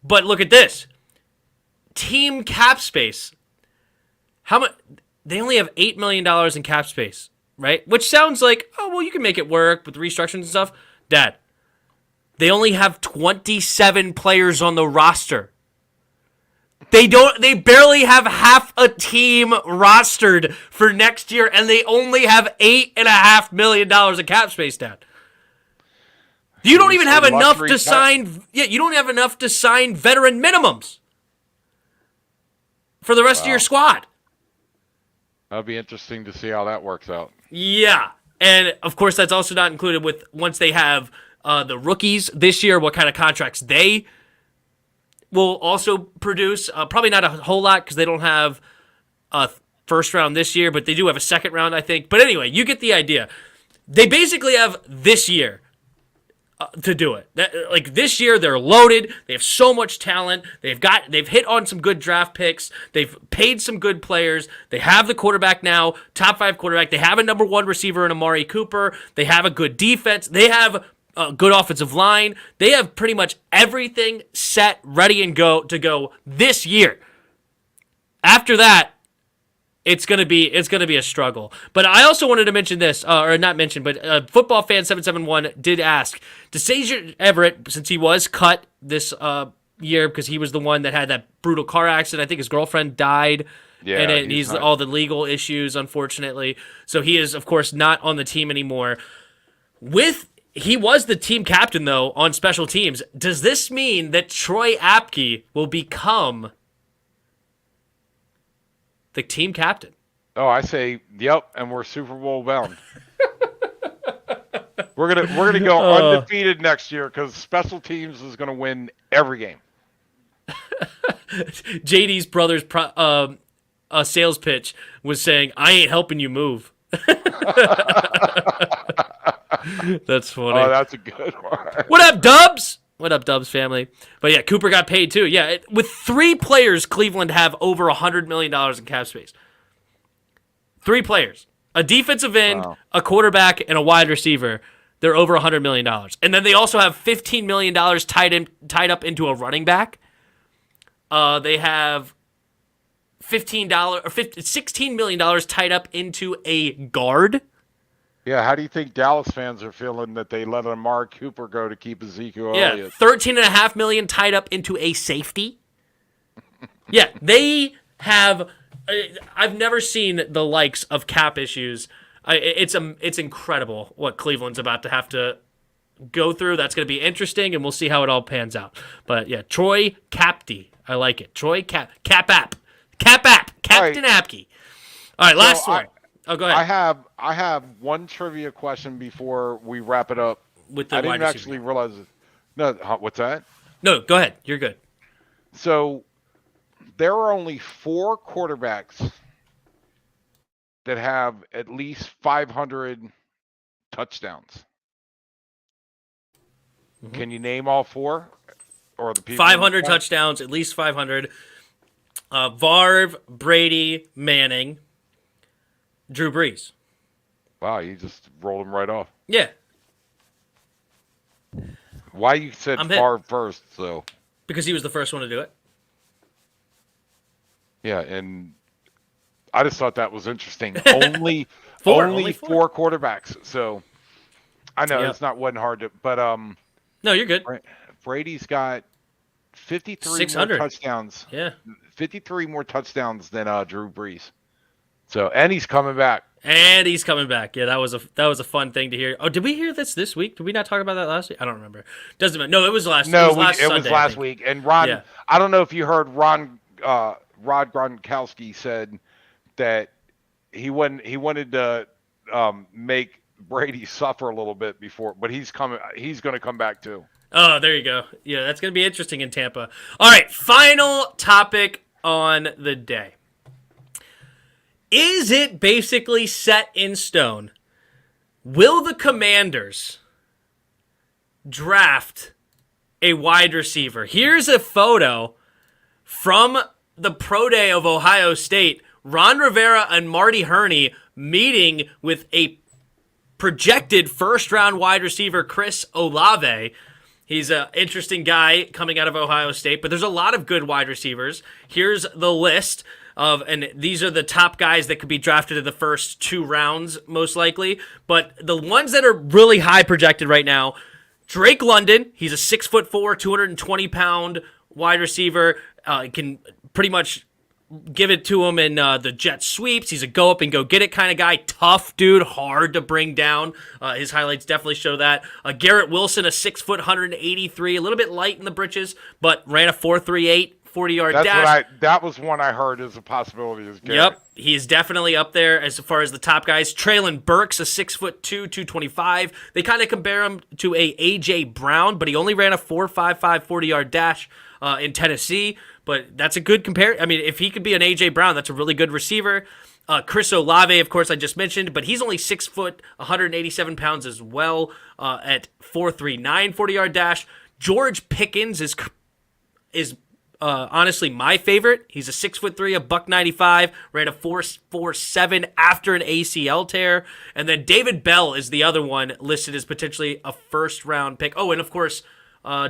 But look at this. Team cap space. How much? They only have $8 million in cap space, right? Which sounds like, oh, well, you can make it work with restructuring and stuff. Dad, they only have 27 players on the roster. They barely have half a team rostered for next year, and they only have $8.5 million in cap space, Dad. You don't even have enough to sign. Yeah, you don't have enough to sign veteran minimums for the rest of your squad. That'll be interesting to see how that works out. Yeah, And, of course, that's also not included with once they have the rookies this year, what kind of contracts they will also produce. Probably not a whole lot because they don't have a first round this year, but they do have a second round, I think. But anyway, you get the idea. They basically have this year to do it. This year, they're loaded. They have so much talent. They've hit on some good draft picks. They've paid some good players. They have the quarterback now, top 5 quarterback. They have a number 1 receiver in Amari Cooper. They have a good defense. They have a good offensive line. They have pretty much everything set, ready, and go this year. After that, it's gonna be a struggle. But I also wanted to mention this, or not mention, but Football Fan 771 did ask, does Sage Everett, since he was cut this year because he was the one that had that brutal car accident, I think his girlfriend died, and he's all the legal issues, unfortunately. So he is, of course, not on the team anymore. He was the team captain, though, on special teams. Does this mean that Troy Apke will become the team captain? Oh, I say, yep, and we're Super Bowl bound. we're gonna go undefeated next year because special teams is gonna win every game. JD's brother's sales pitch was saying, "I ain't helping you move." That's funny. Oh, that's a good one. What up, Dubs? What up, Dubs family? But yeah, Cooper got paid too. Yeah, with 3 players, Cleveland have over $100 million in cap space. 3 players. A defensive end, a quarterback, and a wide receiver. They're over $100 million. And then they also have $15 million tied up into a running back. They have $16 million tied up into a guard. Yeah, how do you think Dallas fans are feeling that they let Amari Cooper go to keep Ezekiel Elliott? $13.5 million tied up into a safety. Yeah, they have. I've never seen the likes of cap issues. It's incredible what Cleveland's about to have to go through. That's going to be interesting, and we'll see how it all pans out. But yeah, Troy Capty, I like it. Troy Captain Apke. All right, last one. Oh, go ahead. I have one trivia question before we wrap it up. With the I didn't actually realize it. No, what's that? No, go ahead. You're good. So there are only 4 quarterbacks that have at least 500 touchdowns. Mm-hmm. Can you name all 4? Or the people 500 touchdowns, at least 500. Favre, Brady, Manning, Drew Brees. Wow, you just rolled him right off. Yeah. Why you said Favre first, so? Because he was the first one to do it. Yeah, and I just thought that was interesting. Only 4 quarterbacks. So I know wasn't hard to, but no, you're good. Brady's got 53 600 more touchdowns. Yeah, 53 more touchdowns than Drew Brees. So and he's coming back. Yeah, that was a fun thing to hear. Oh, did we hear this week? Did we not talk about that last week? I don't remember. Doesn't matter. No, it was last. No, it was last week. And Ron, I don't know if you heard Rod Gronkowski said that he wanted to make Brady suffer a little bit before, but he's going to come back too. Oh, there you go. Yeah, that's going to be interesting in Tampa. All right, final topic on the day. Is it basically set in stone? Will the Commanders draft a wide receiver? Here's a photo from the Pro Day of Ohio State. Ron Rivera and Marty Herney meeting with a projected first-round wide receiver, Chris Olave. He's an interesting guy coming out of Ohio State, but there's a lot of good wide receivers. Here's the list and these are the top guys that could be drafted in the first 2 rounds, most likely. But the ones that are really high projected right now, Drake London, he's a 6'4", 220-pound wide receiver. Can pretty much give it to him in the jet sweeps. He's a go up and go get it kind of guy. Tough dude, hard to bring down. His highlights definitely show that. Garrett Wilson, a 6', 183, a little bit light in the britches, but ran a 4.38 40-yard dash. That was one I heard as a possibility. Yep, he is definitely up there as far as the top guys. Traylon Burks, a 6'2", 225. They kind of compare him to a A.J. Brown, but he only ran a 4.55 40-yard dash in Tennessee. But that's a good compare. I mean, if he could be an A.J. Brown, that's a really good receiver. Chris Olave, of course, I just mentioned, but he's only 6 foot, 187 pounds as well at 4.39 40-yard dash. George Pickens is honestly my favorite. He's a 6'3", a $195, ran a 4.47 after an ACL tear. And then David Bell is the other one listed as potentially a first-round pick. Oh, and of course,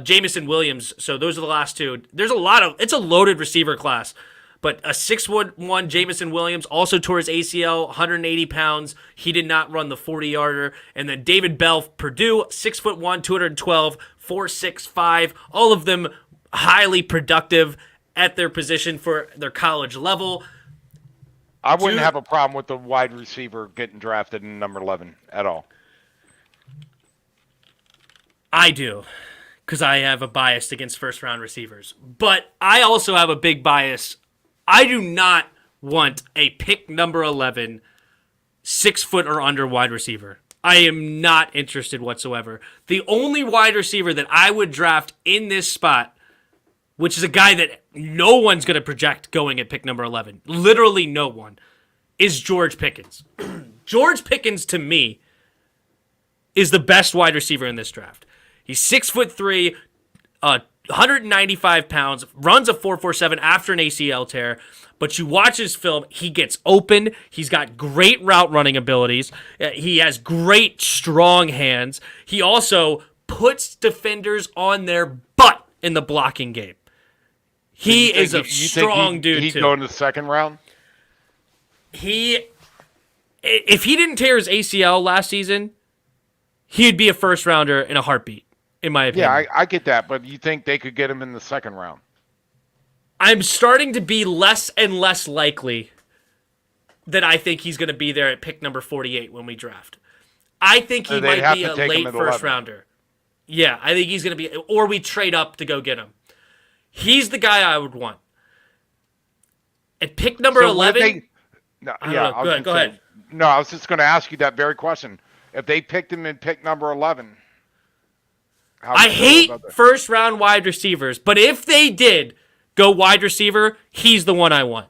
Jamison Williams. So those are the last two. It's a loaded receiver class. But a 6'1" Jamison Williams also tore his ACL, 180 pounds. He did not run the 40-yarder. And then David Bell, Purdue, 6'1", 212, 4.65. All of them highly productive at their position for their college level. I wouldn't have a problem with the wide receiver getting drafted in number 11 at all. I do, because I have a bias against first-round receivers. But I also have a big bias. I do not want a pick number 11, 6 foot or under wide receiver. I am not interested whatsoever. The only wide receiver that I would draft in this spot, which is a guy that no one's going to project going at pick number 11, literally no one, is George Pickens. George Pickens, to me, is the best wide receiver in this draft. He's 6'3", 195 pounds, runs a 4.47 after an ACL tear, but you watch his film, he gets open, he's got great route running abilities, he has great strong hands, he also puts defenders on their butt in the blocking game. He is a strong dude, he'd too. go in the second round? If he didn't tear his ACL last season, he'd be a first rounder in a heartbeat, in my opinion. Yeah, I get that, but you think they could get him in the second round? I'm starting to be less and less likely that I think he's going to be there at pick number 48 when we draft. I think he might be a late first rounder. Yeah, I think he's going to be, or we trade up to go get him. He's the guy I would want. At pick number 11. Go ahead. No, I was just going to ask you that very question. If they picked him in pick number 11. I hate first round wide receivers, but if they did go wide receiver, he's the one I want.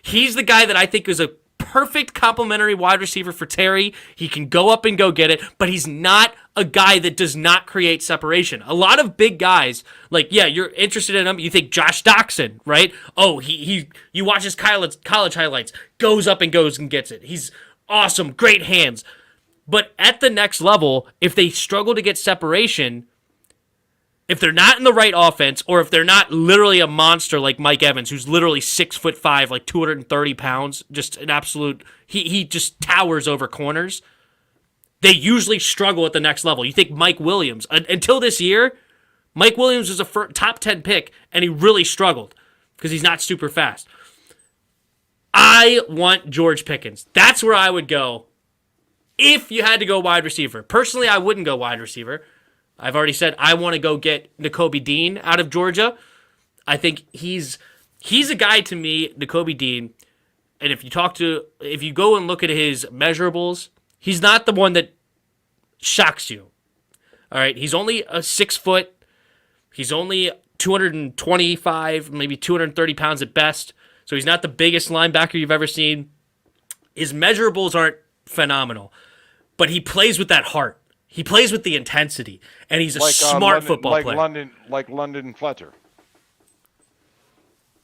He's the guy that I think is a perfect complementary wide receiver for Terry. He can go up and go get it, but he's not a guy that does not create separation. A lot of big guys, like, yeah, you're interested in him. You think Josh Doxson, right? Oh, you watch his college highlights, goes up and goes and gets it. He's awesome, great hands. But at the next level, if they struggle to get separation, if they're not in the right offense, or if they're not literally a monster like Mike Evans, who's literally 6'5", like 230 pounds, just an absolute, he just towers over corners, they usually struggle at the next level. You think Mike Williams, until this year, Mike Williams was a top 10 pick, and he really struggled because he's not super fast. I want George Pickens. That's where I would go if you had to go wide receiver. Personally, I wouldn't go wide receiver. I've already said I want to go get Nakobe Dean out of Georgia. I think he's a guy to me, Nakobe Dean, and if you go and look at his measurables, he's not the one that shocks you. All right, he's only a 6 foot. He's only 225, maybe 230 pounds at best. So he's not the biggest linebacker you've ever seen. His measurables aren't phenomenal, but he plays with that heart. He plays with the intensity, and he's a smart football player. Like London Fletcher.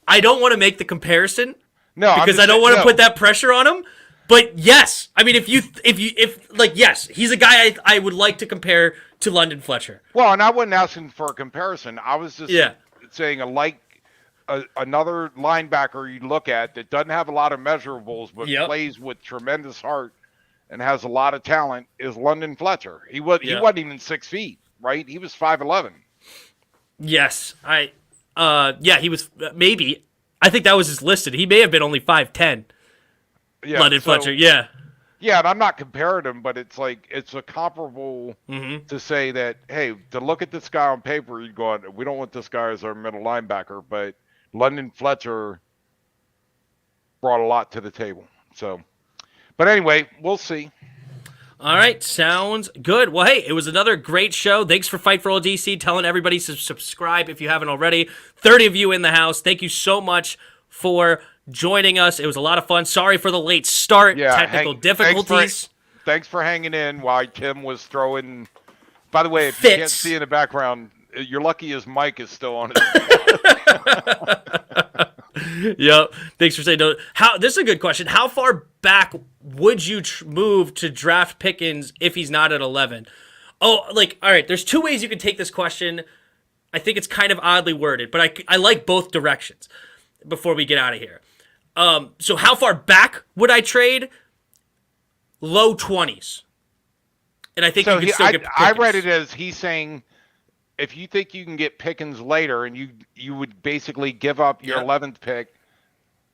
I don't want to make the comparison because I don't want to no. put that pressure on him. But yes, I mean, if yes, he's a guy I would like to compare to London Fletcher. Well, and I wasn't asking for a comparison. I was just saying another linebacker you look at that doesn't have a lot of measurables, but plays with tremendous heart and has a lot of talent is London Fletcher. He wasn't even 6 feet, right? He was 5'11". Yes, he was maybe. I think that was his listed. He may have been only 5'10". Yeah, London Fletcher. Yeah. Yeah, and I'm not comparing him, but it's like it's a comparable to say that, hey, to look at this guy on paper, you're going, we don't want this guy as our middle linebacker, but London Fletcher brought a lot to the table. So, but anyway, we'll see. All right, sounds good. Well, hey, it was another great show. Thanks for Fight for All DC, telling everybody to subscribe if you haven't already. 30 of you in the house. Thank you so much for joining us. It was a lot of fun. Sorry for the late start, technical difficulties. Thanks for hanging in while Tim was throwing. By the way, if Fits. you can't see in the background, you're lucky his mic is still on. Yep. Thanks for saying no. This is a good question. How far back would you move to draft Pickens if he's not at 11? Oh, all right. There's two ways you could take this question. I think it's kind of oddly worded, but I like both directions before we get out of here. So how far back would I trade? Low 20s. And I think you can still get Pickens. I read it as he's saying, if you think you can get Pickens later and you would basically give up your 11th pick,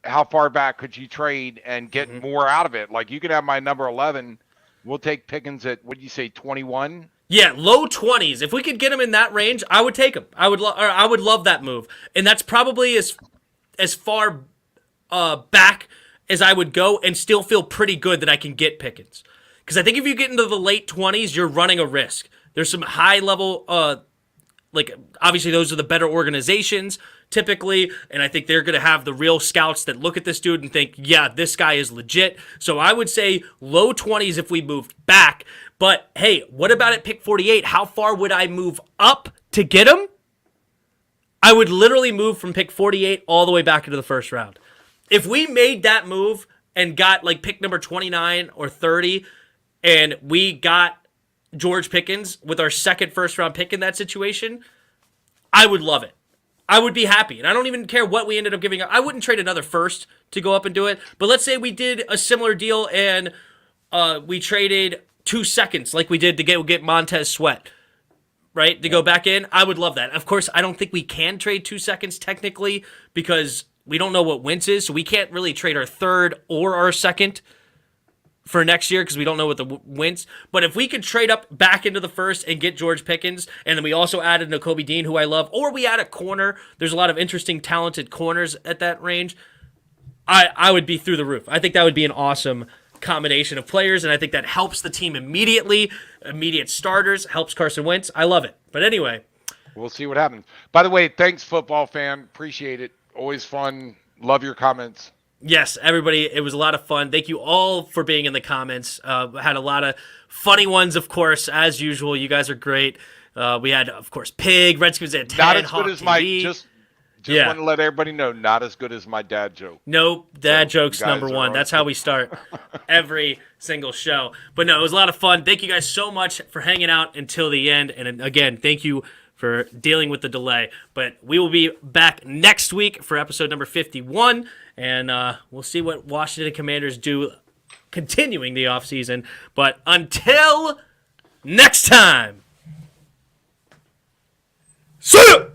how far back could you trade and get more out of it? Like, you could have my number 11. We'll take Pickens at, what did you say, 21? Yeah, low 20s. If we could get him in that range, I would take him. I would love that move. And that's probably as far back as I would go and still feel pretty good that I can get Pickens. Because I think if you get into the late 20s, you're running a risk. There's some high-level, obviously those are the better organizations typically, and I think they're going to have the real scouts that look at this dude and think, yeah, this guy is legit. So I would say low 20s if we moved back. But, hey, what about at pick 48? How far would I move up to get him? I would literally move from pick 48 all the way back into the first round. If we made that move and got, pick number 29 or 30, and we got George Pickens with our second first-round pick in that situation, I would love it. I would be happy. And I don't even care what we ended up giving up. I wouldn't trade another first to go up and do it. But let's say we did a similar deal and we traded 2 seconds like we did to get Montez Sweat, right, to go back in. I would love that. Of course, I don't think we can trade 2 seconds technically because we don't know what Wentz is, so we can't really trade our third or our second for next year because we don't know what the Wentz. But if we could trade up back into the first and get George Pickens, and then we also added Nakobe Dean, who I love, or we add a corner, there's a lot of interesting, talented corners at that range, I would be through the roof. I think that would be an awesome combination of players, and I think that helps the team immediately, immediate starters, helps Carson Wentz. I love it. But anyway. We'll see what happens. By the way, thanks, football fan. Appreciate it. Always fun. Love your comments. Yes, everybody, it was a lot of fun. Thank you all for being in the comments. Had a lot of funny ones, of course, as usual. You guys are great. We had, of course, Pig, Redskins at 10, not as Hawk good as TV. my, just want to let everybody know, not as good as my dad joke. Nope, dad jokes number one. That's how we start every single show. But no, it was a lot of fun. Thank you guys so much for hanging out until the end. And again, thank you for dealing with the delay. But we will be back next week for episode number 51. And we'll see what Washington Commanders do continuing the offseason. But until next time, see ya!